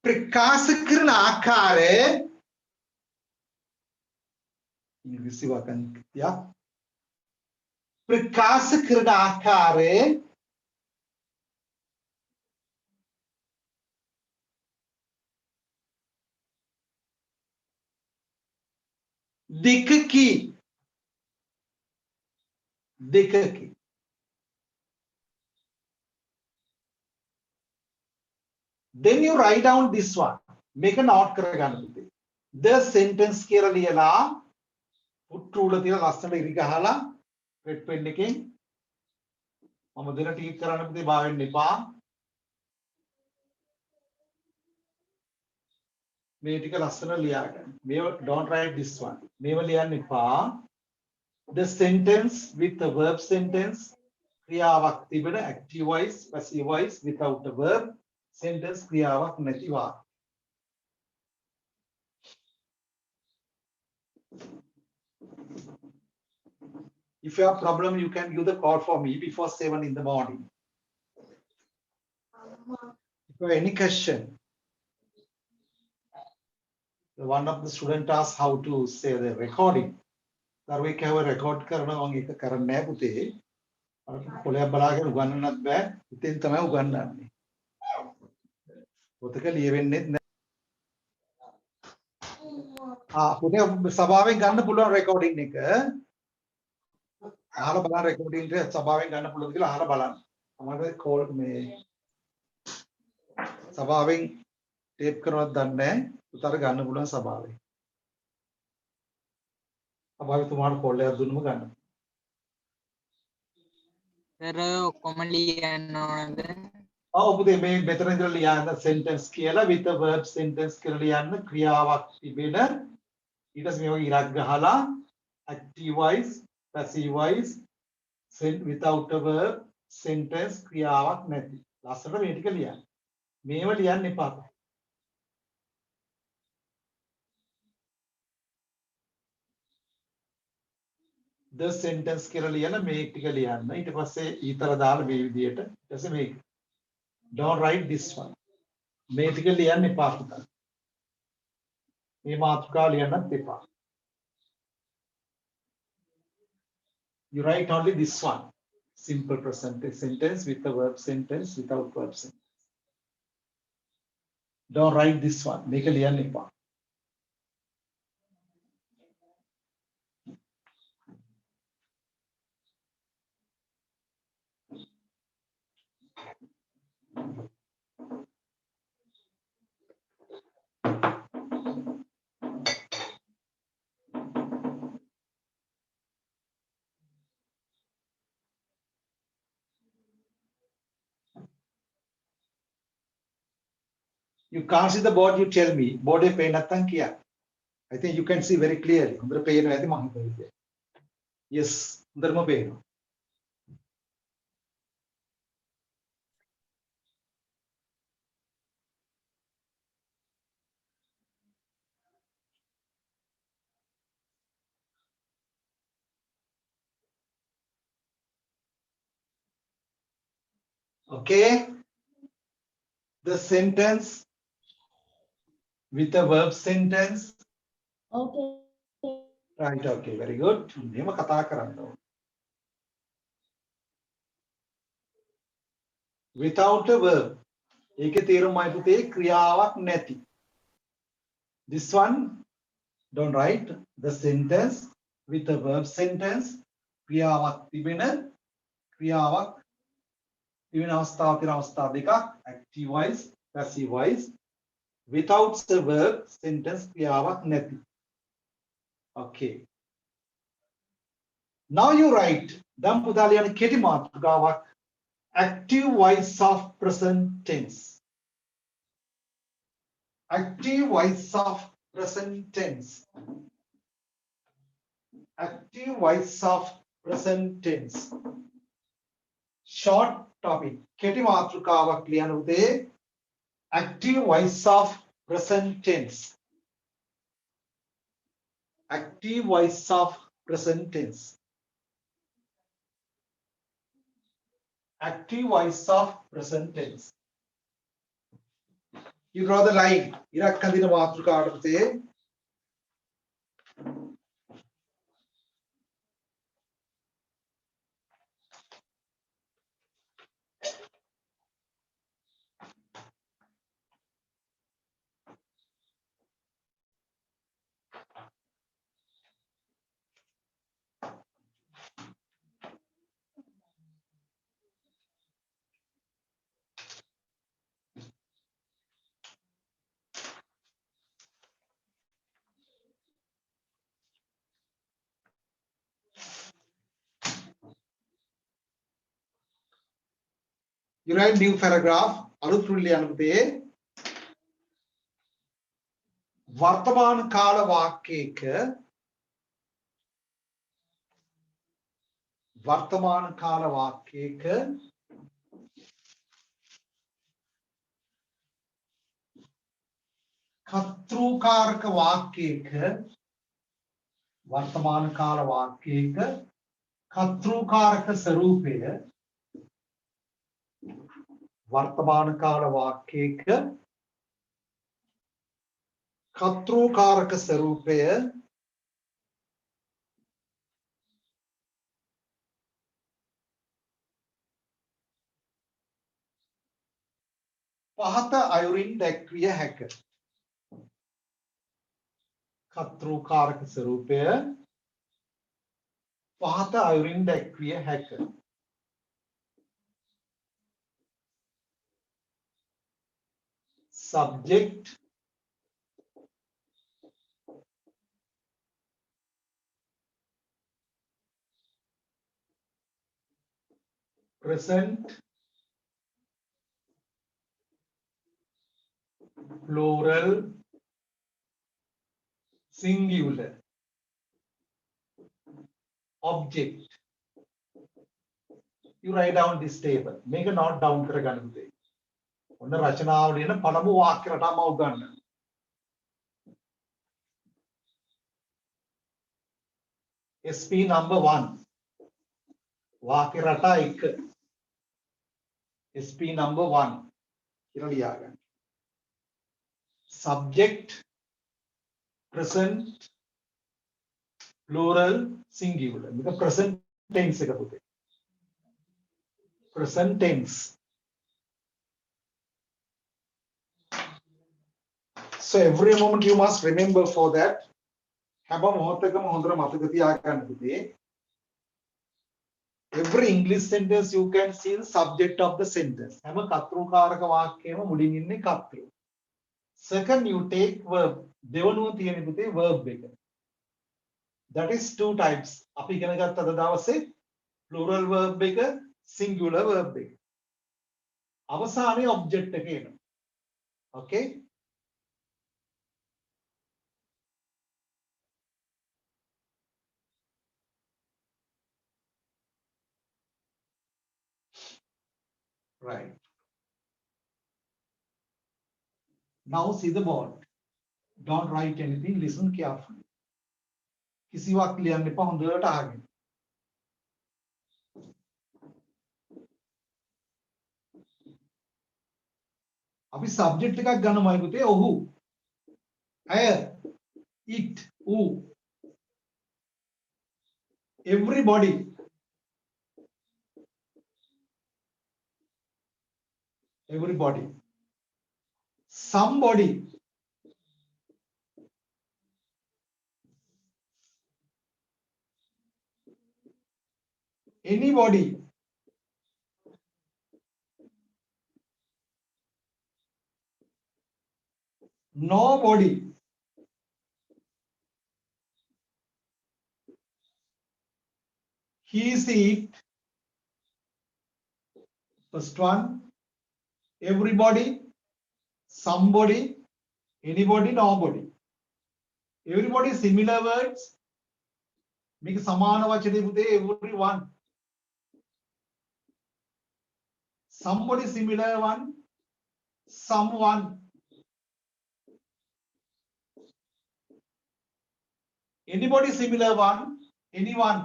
ප්‍රකාශ කරන ආකාරය ඉංග්‍රීසි වගන්තියක් ප්‍රකාශ කරන ආකාරය දෙකකි then you write down this one මේක note කරගන්න පුතේ the sentence කියලා ලියලා put rule තියලා ලස්සනට ඉරි ගහලා red pen එකෙන් මම දෙන ටික කරන්න පුතේ බා වෙන්න එපා මේ ටික ලස්සන ලියාගන්න මේව don't write this one මේව ලියන්න එපා the sentence with the verb sentence ක්‍රියාවක් තිබෙන active voice passive voice without the verb sentence ක්‍රියාවක් නැති වාක්‍ය if you have problem you can give the call for me before 7 in the morning if you have any question one of the student asked how to say the recording දරුවෙක් කව record කරනවා මම ඒක කරන්නේ නැහැ පුතේ අර කොලයක් බලාගෙන උගන්නන්නත් බෑ ඉතින් තමයි උගන්නන්නේ පොතක ලියවෙන්නේ නැහැ පුතේ සභාවෙන් ගන්න පුළුවන් රෙකෝඩින් එක අහලා බලන්න රෙකෝඩින් එක සභාවෙන් ගන්න පුළුවන්ද කියලා අහලා බලන්න අපේ කෝල් මේ සභාවෙන් ටේප් කරනවත් දන්නේ නැහැ උතර ගන්න පුළුවන් සභාවෙන් අභාවිතුමාට කෝල් එකක් දුන්නම ගන්න. සර් ඔක්කොම ලියන්න ඕනද? ඔව් පුතේ මේ මෙතන ඉඳලා ලියන්න sentence කියලා with a verb sentence කියලා ලියන්න ක්‍රියාවක් තිබෙන ඊට පස්සේ මේක ඉරක් ගහලා active voice passive voice without a verb sentence ක්‍රියාවක් නැති. ලස්සනට මේ ටික ලියන්න. මේව ලියන්න එපා. the sentence කියලා ලියන මේ ටික ලියන්න ඊට පස්සේ ඊතර දාලා මේ විදියට ඊට පස්සේ මේක don't write this one මේ ටික ලියන්න එපා පුතා මේ මාතෘකාව ලියන්නත් එපා you write only this one simple present sentence with the verb sentence without verb sentence don't write this one මේක ලියන්න එපා You can't see the board, you tell me. Board e pay nathang kiya. I think you can see very clearly. Hondara peyena ඇති මම හිතුවේ. Yes, හොඳටම පේනවා. Okay. The sentence with a verb sentence. Okay. Right, okay, very good. මෙහෙම කතා කරන්න ඕන. Without a verb. ඒකේ තේරුමයි පුතේ ක්‍රියාවක් නැති. This one, don't write the sentence with a verb sentence. ක්‍රියාවක් තිබෙන අවස්ථාව තියෙන අවස්ථා දෙකක් active voice passive voice without the verb sentence ක්‍රියාවක් නැති. Okay. Now you write. දැන් පුතා ලියන කෙටි මාතෘකාවක් Active voice of present tense. Active voice of present tense. Active voice of present tense. Short topic. කෙටි මාතෘකාවක් ලියන උදේ. Active voice of present tense. Active voice of present tense. Active voice of present tense. You draw the line. ඉරක් අඳින මාතෘකාවට පුතේ. You write new paragraph. අලුත් රුල් ලියන්න පුතේ. වර්තමාන කාල වාක්‍යයක වර්තමාන කාල වාක්‍යයක කර්තෘකාරක වාක්‍යයක වර්තමාන කාල වාක්‍යයක කර්තෘකාරක ස්වරූපය වර්තමාන කාල වාක්‍යයක කර්තෘකාරක ස්වරූපය පහත අයුරින් දැක්විය හැක. කර්තෘකාරක ස්වරූපය පහත අයුරින් දැක්විය හැක. Subject, present, plural, singular, object. You write down this table. Make a note down කරගන්න පුතේ. ඔන්න රචනාව ලියන පළමු වාක්‍ය රටාව මම උගන්වන්න. SP number 1. වාක්‍ය රටා 1. SP number 1. කියලා ලියා ගන්න. Subject, present, plural, singular. මේක present tense එක පුතේ. Present tense. So every moment you must remember for that. හැම මොහොතකම හොඳට මතක තියාගන්න පුතේ. Every English sentence you can see the subject of the sentence. හැම කර්තෘකාරක වාක්‍යයම මුලින් ඉන්නේ කර්තෘ. Second you take verb. දෙවනුව තියෙන පුතේ verb එක. That is two types. අපි ඉගෙන ගත්ත අද දවසේ plural verb එක, singular verb එක. අවසානයේ object එක එනවා. Okay? Right. Now see the board. Don't write anything. Listen carefully. කිසිවක් ලියන්න එපා හොඳට අහගෙන. අපි subject එකක් ගන්නමයි පුතේ. ඔහු. ඇය. it. ඌ. Everybody. Everybody. Somebody. Anybody. Nobody. He is it. First one, everybody, somebody, anybody, nobody. Everybody similar words. මේක සමාන වචනේ පුතේ everyone. Somebody similar one, someone. Anybody similar one, anyone.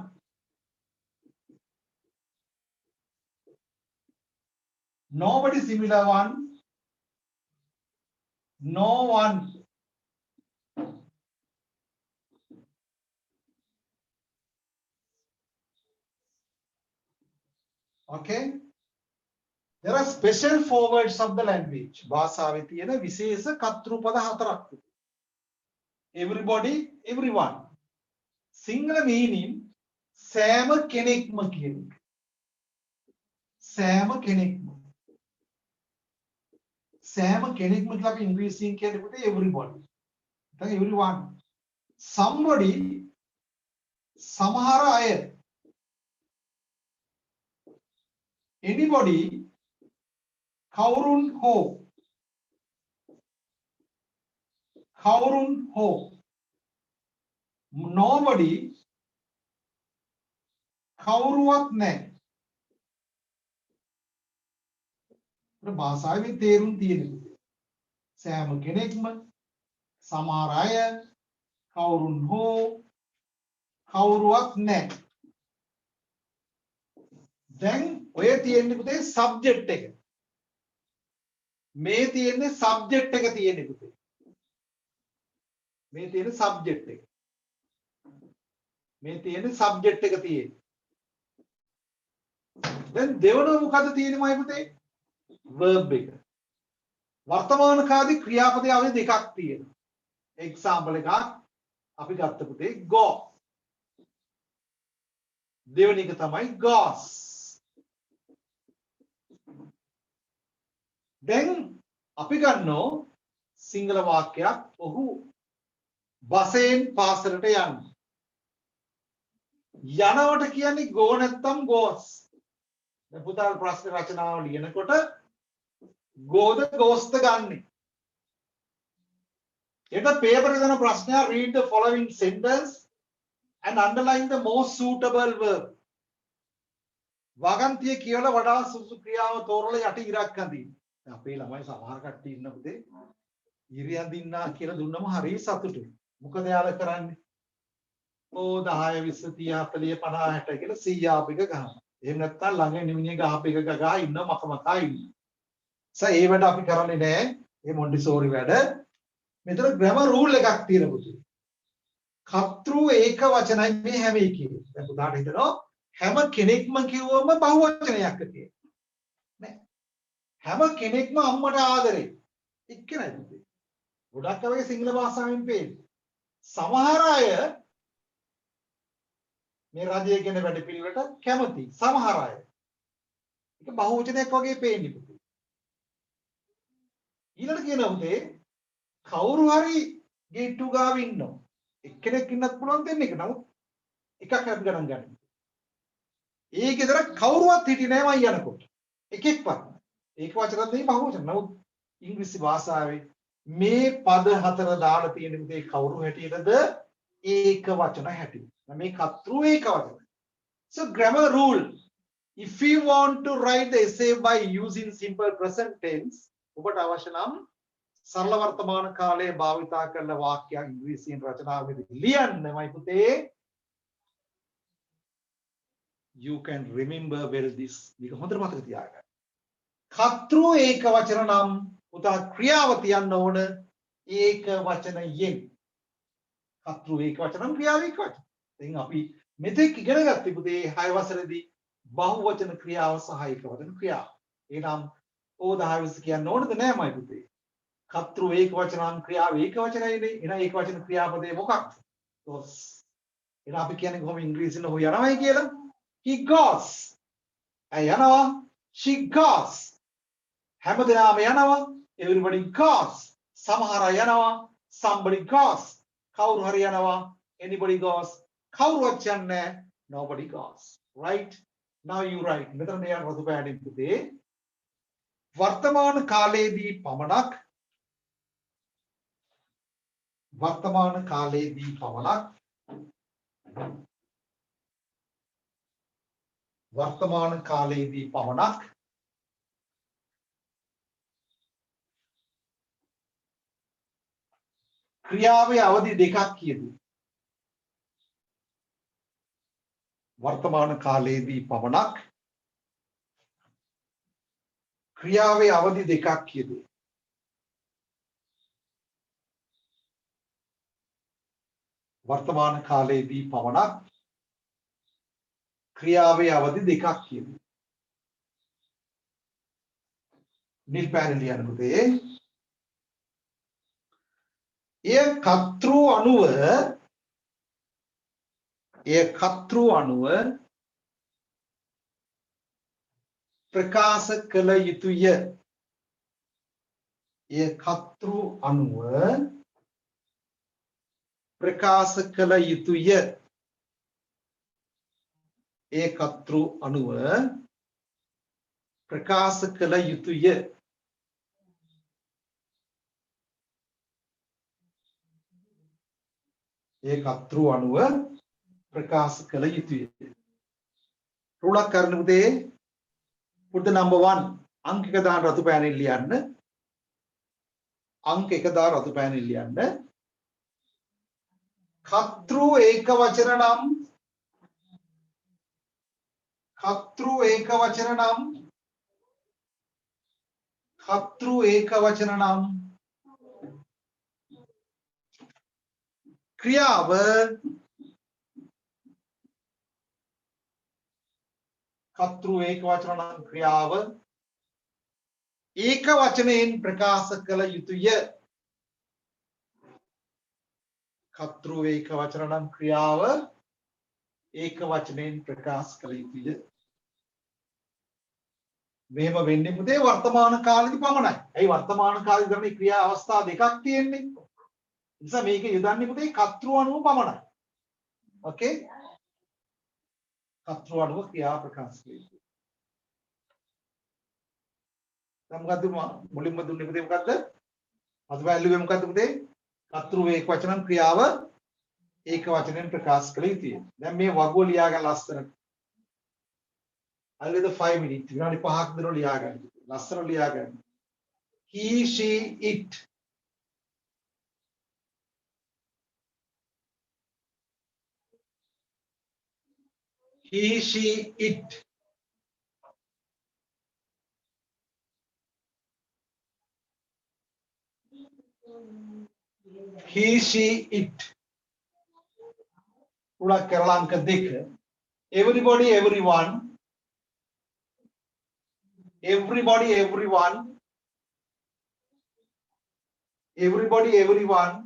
Nobody similar one, no one. Okay. There are special forwards of the language. භාෂාවේ තියෙන විශේෂ කර්තෘපද හතරක්. Everybody, everyone. Singular meaning සෑම කෙනෙක්ම කියන එක. සෑම කෙනෙක්ම. සෑම කෙනෙක්ම කියලා අපි ඉංග්‍රීසියෙන් කියන්නේ පුතේ everybody. දැන් everyone. Somebody සමහර අය. Anybody කවුරුන් හෝ. කවුරුන් හෝ. Nobody කවුරුවත් නැහැ. භාෂාවේ තේරුම් තියෙනවා. සෑම කෙනෙක්ම, සමහර අය, කවුරුන් හෝ, කවුරුවත් නැහැ. දැන් ඔය තියෙන්නේ පුතේ සබ්ජෙක්ට් එක. මේ තියෙන්නේ සබ්ජෙක්ට් එක තියෙන්නේ පුතේ. මේ තියෙන්නේ සබ්ජෙක්ට් එක. මේ තියෙන්නේ සබ්ජෙක්ට් එක තියෙන්නේ. දැන් දෙවනව මොකද තියෙන්නේ මයි පුතේ? verb එක. වර්තමාන කාලේ ක්‍රියාපදයේ අවධි දෙකක් තියෙනවා. එක්සැම්පල් එකක් අපි ගත්ත පුතේ go. දෙවෙනි එක තමයි goes. දැන් අපි ගන්නෝ සිංහල වාක්‍යයක් ඔහු බසෙන් පාසලට යන්න. යනවට කියන්නේ go නැත්නම් goes. දැන් පුතා ප්‍රශ්න රචනාව ලියනකොට go ද goes ද ගන්නෙ. එතන පේපර් එකේ දෙන ප්‍රශ්නය read the following sentence and underline the most suitable verb. වගන්තිය කියලා වඩා සුසු ක්‍රියාව තෝරලා යටි ඉරක් අඳින්න. අපේ ළමයි සමහර කට්ටිය ඉන්න පුතේ ඉරි අඳින්නා කියලා දුන්නම හරිය සතුටුයි. මොකද යාළුවා කරන්නේ? ඕ 10 20 30 40 50 60 කියලා 100 ආපික ගහනවා. එහෙම නැත්නම් ළඟ නිමිනිය ගහපික ගහ ඉන්න මකමකා ඉන්න. ඒ වැඩ අපි කරන්නේ නෑ. මේ මොන්ටිසෝරි වැඩ. මෙතන ග්‍රැමර් රූල් එකක් තියෙන පුතේ. කර්තෘ ඒක වචනයි මේ හැම එකේ. දැන් උදාහරණ හිතනවා හැම කෙනෙක්ම කිව්වම බහුවචනයක් තියෙනවා. නෑ. හැම කෙනෙක්ම අම්මට ආදරේ. එක්කෙනයි පුතේ. ගොඩක් අය සිංහල භාෂාවෙන් පේන්නේ. සමහර අය මේ රජයේ කියන වැඩ පිළිවෙලට කැමති. සමහර අය. ඒක බහුවචනයක් වගේ පේන්නේ පුතේ. ඊළඟට කියන පුතේ කවුරු හරි ගේට්ටු ගාව ඉන්නවා. එක්කෙනෙක් ඉන්නත් පුළුවන් දෙන්නෙක්. නමුත් එකක් අපි ගණන් ගන්න. ඒකේතර කවුරුවත් හිටියේ නෑ මම යනකොට. එකෙක්වත්. ඒක වචනත් නෙමෙයි බහුවචන. නමුත් ඉංග්‍රීසි භාෂාවේ මේ පද හතර දාලා තියෙන පුතේ කවුරු හැටියටද ඒක වචන හැටියට. මේ කර්තෘ ඒක වචන. So grammar rule. If you want to write the essay by using simple present tense, ඔබට අවශ්‍ය නම් සරල වර්තමාන කාලයේ භාවිතා කරන වාක්‍යයක් ඉංග්‍රීසියෙන් රචනාවෙදී ලියන්නමයි පුතේ. You can remember well this. මේක හොඳට මතක තියාගන්න. කර්තෘ ඒක වචන නම් පුතා ක්‍රියාව තියන්න ඕන ඒක වචනයෙන්. කර්තෘ ඒක වචන නම් ක්‍රියාව ඒක වචන. දැන් අපි මෙතෙක් ඉගෙන ගත්තේ පුතේ 6 වසරේදී බහුවචන ක්‍රියාව සහ ඒක වචන ක්‍රියාව. එනම් ඕ 10 20 කියන්න ඕනද නෑමයි පුතේ. කර්තෘ ඒක වචන නම් ක්‍රියාව ඒක වචනයිනේ. එහෙනම් ඒක වචන ක්‍රියාපදේ මොකක්ද? goes. එහෙනම් අපි කියන්නේ කොහොම ඉංග්‍රීසියෙන් ඔහු යනවායි කියලා? He goes. ඇය යනවා. She goes. හැමදෙනාම යනවා. Everybody goes. සමහර අය යනවා. Somebody goes. කවුරු හරි යනවා. Anybody goes. කවුරුවත් යන්නේ නැහැ. Nobody goes. Right? Now you write. මෙතන මේ රතු පෑඩින් පුතේ වර්තමාන කාලයේදී පමණක් වර්තමාන කාලයේදී පමණක් වර්තමාන කාලයේදී පමණක් ක්‍රියාවේ අවධි දෙකක් කියදී වර්තමාන කාලයේදී පමණක් ක්‍රියාවේ අවධි දෙකක් කියදී වර්තමාන කාලයේදී පමණක් ක්‍රියාවේ අවධි දෙකක් කියදී නිල් පැහැදිලි ලියන්න පුතේ එය කතෘ අණුව ප්‍රකාශ කළ යුතුය එය කතෘ අණුව ප්‍රකාශ කළ යුතුය ඒ කතෘ අණුව ප්‍රකාශ කළ යුතුය ඒ කතෘ අණුව ප්‍රකාශ කළ යුතුය රුලක් කරන පුතේ පුත නම්බර් 1 අංක 1 දාන රතු පෑනෙන් ලියන්න අංක 1 දාන රතු පෑනෙන් ලියන්න කතෘ ඒක වචන නම් කතෘ ඒක වචන නම් කතෘ ඒක වචන නම් ක්‍රියාව කතෘ ඒක වචන නම් ක්‍රියාව ඒක වචනයෙන් ප්‍රකාශ කළ යුතුය කතෘ ඒක වචන නම් ක්‍රියාව ඒක වචනයෙන් ප්‍රකාශ කළ යුතුය මෙහෙම වෙන්නේ පුතේ වර්තමාන කාලෙදි පමණයි. ඇයි වර්තමාන කාලෙදි කරන්නේ ක්‍රියා අවස්ථා දෙකක් තියෙන්නේ. නිසා මේක යොදන්නේ පුතේ කතෘ අණුව පමණයි. ඕකේ? කතෘ අණුව ක්‍රියා ප්‍රකාශ කළ යුතුයි. දැන් මොකද්ද මුලින්ම දුන්නේ පුතේ මොකද්ද? අද වැල්ලුවේ මොකද්ද පුතේ? කතෘ ඒක වචනම් ක්‍රියාව ඒක වචනෙන් ප්‍රකාශ කළ යුතුයි. දැන් මේ වගුව ලියා ගන්න ලස්සනට. I'll 5 minutes. විනාඩි 5ක් දෙනවා ලියා ගන්න. ලස්සන ලියා ගන්න. He, she, it. He, she, it. He, she, it. උඩ කරලා අංක 2. Everybody, everyone. Everybody, everyone. Everybody, everyone.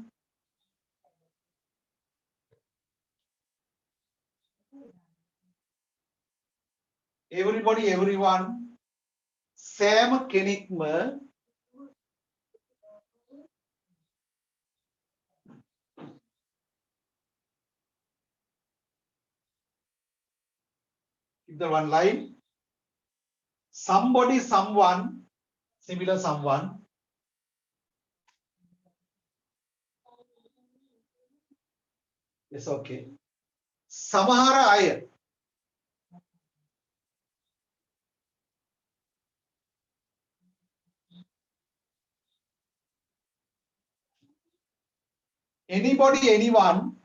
Everybody, everyone. සෑම කෙනෙක්ම the one line. Somebody, someone, similar someone. Yes, okay. සමහර අය anybody, anyone.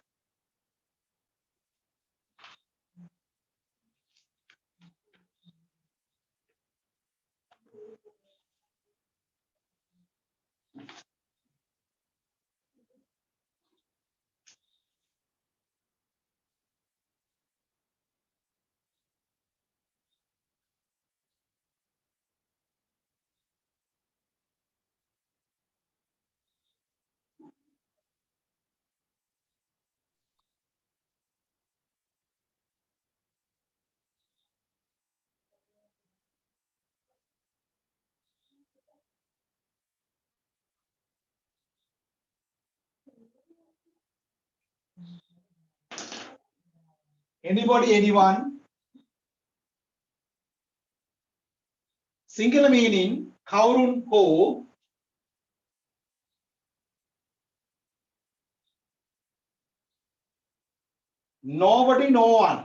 Anybody, anyone. Singular meaning කවුරුන් හෝ nobody no one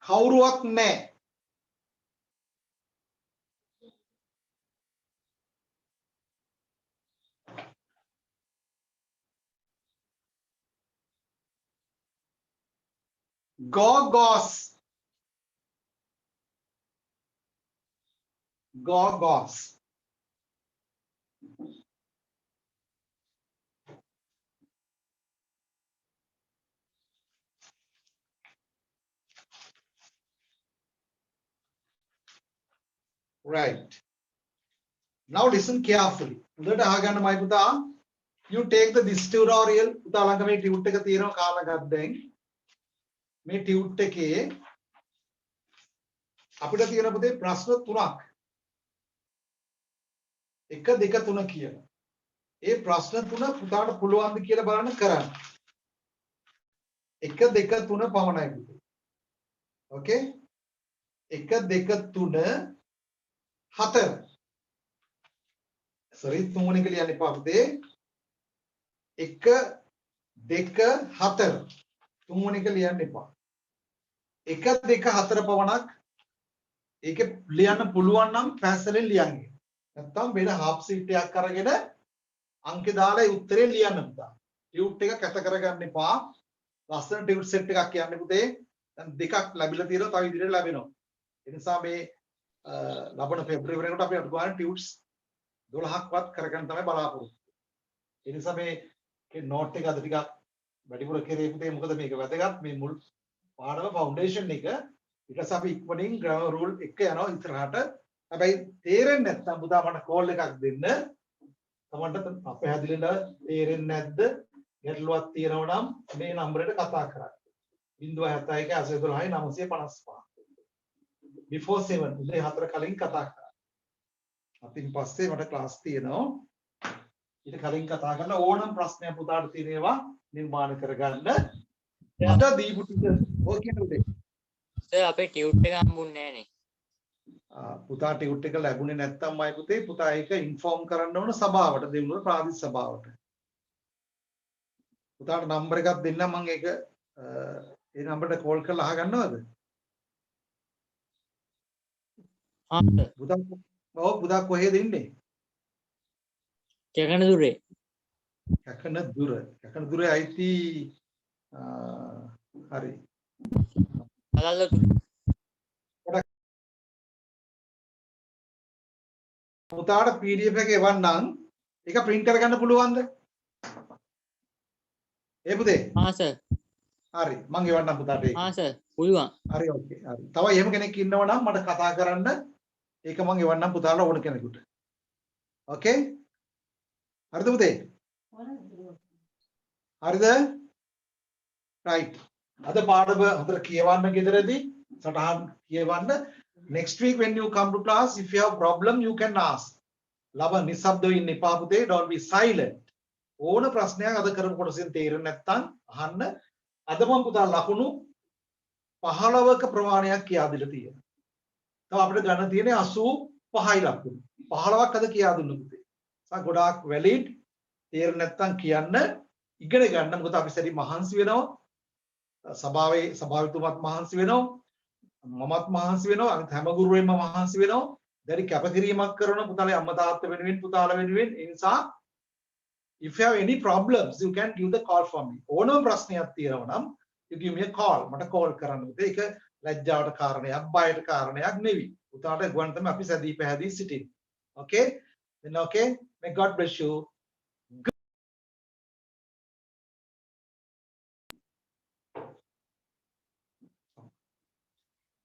කවුරුවත් නැහැ Gogos. Gogos. Right. Now listen carefully. උදේට අහගන්න මයි පුතා. You take this tutorial. පුතා ළඟ මේ ටියුට් එක තියෙනවා කාලා ගද්දෙන්. මේ ටියුට් එකේ අපිට තියෙන පුතේ ප්‍රශ්න තුනක්. 1 2 3 කියලා. ඒ ප්‍රශ්න තුන පුතාට පුළුවන් ද කියලා බලන්න කරන්න. 1 2 3 පමණයි පුතේ. Okay? 1 2 3 4. Sorry, 3 වෙනි එක ලියන්න එපා පුතේ. 1 2 4. 3 වෙනි එක ලියන්න එපා. 1 2 4 පමණක් ඒක ලියන්න පුළුවන් නම් පැහැසලෙන් ලියන්න. නැත්තම් වෙන half sheet එකක් අරගෙන අංක දාලා ඒ උත්තරේ ලියන්න පුතා. ටියුට් එක කැත කරගන්න එපා. ලස්සන ටියුට් සෙට් එකක් කියන්නේ පුතේ. දැන් දෙකක් ලැබිලා තියෙනවා තව ඉදිරියට ලැබෙනවා. ඒ නිසා මේ ලබන පෙබ්‍රුවරි වෙනකොට අපි අට ගාන ටියුට්ස් 12ක්වත් කරගන්න තමයි බලාපොරොත්තු. ඒ නිසා මේ නෝට් එක අද ටිකක් වැඩිපුර කරේ පුතේ මොකද මේක වැදගත් මේ මුල් පාඩම ෆවුන්ඩේෂන් එක ඊට පස්සේ අපි ඉක්මනින් ග්‍රාමර් රූල් එක යනවා ඉස්සරහට. හැබැයි තේරෙන්නේ නැත්නම් පුතා මට කෝල් එකක් දෙන්න. තමන්ට අපහැදිලිද තේරෙන්නේ නැද්ද? ගැටලුවක් තියෙනවා නම් මේ නම්බරයට කතා කරන්න. 071 812 955. before 7 උදේ 4 කලින් කතා කරා. අතින් පස්සේ මට ක්ලාස් තියෙනවා. ඊට කලින් කතා කරන ඕනම ප්‍රශ්නයක් පුතාට තියෙනවා නිර්මාණය කරගන්න. එයාට දීපු ටික ඔය කියන උදේ. සර් අපේ ටියුට් එක හම්බුන්නේ නැහැ නේ. පුතා ටියුට් එක ලැබුණේ නැත්තම් මයි පුතේ පුතා ඒක ඉන්ෆෝම් කරන්න ඕන සභාවට දෙමුණු ප්‍රාදේශ සභාවට. පුතාට නම්බර එකක් දෙන්නම් මම ඒක ඒ නම්බරට කෝල් කරලා අහගන්නවද? පුතා කොහෙද ඉන්නේ? කැකනදුරේ. කැකනදුරේ අයිති හරි. පුතාට PDF එක එවන්නම් ඒක print කරගන්න පුළුවන්ද? ඒ පුතේ? සර්. හරි මම එවන්නම් පුතාට ඒක. සර් පුළුවන්. හරි ඕකේ. හරි. තව එහෙම කෙනෙක් ඉන්නව නම් මට කතා කරන්න ඒක මම එවන්නම් පුතාලා ඕන කෙනෙකුට. ඕකේ? හරිද පුතේ? හරිද? right. අද පාඩම හොඳට කියවන්න ගෙදරදී සටහන් කියවන්න. Next week when you come to class, if you have problem, you can ask. ලබ නිස්සබ්දව ඉන්න එපා පුතේ. Don't be silent. ඕන ප්‍රශ්නයක් අද කරපු කොටසෙන් තේරෙන්නේ නැත්නම් අහන්න. අද මම පුතා ලකුණු 15ක ප්‍රමාණයක් කියා දීලා තියෙනවා. තව අපිට ගන්න තියෙන්නේ 85යි ලකුණු. 15ක් අද කියා දුන්න පුතේ. ගොඩාක් වැලිඩ්. තේරෙන්නේ නැත්නම් කියන්න ඉගෙන ගන්න. මොකද අපි සැරි මහන්සි වෙනවා. සභාවතුමත් මහන්සි වෙනවා. මමත් මහන්සි වෙනවා. අනිත් හැම ගුරුවරයෙක්ම මහන්සි වෙනවා. දැරි කැපකිරීමක් කරන පුතාලේ අම්මා තාත්තා වෙනුවෙන් පුතාලා වෙනුවෙන්. ඒ නිසා if you have any problems you can give the call for me. ඕනම ප්‍රශ්නයක් තියෙනවා නම් you give me a call. මට call කරන්න. ඒක ලැජ්ජාවට කාරණයක්, බයට කාරණයක් නෙවෙයි. පුතාට ගුවන් තමයි අපි සැදී පැහැදී සිටින්නේ. Okay? Then okay? May God bless you.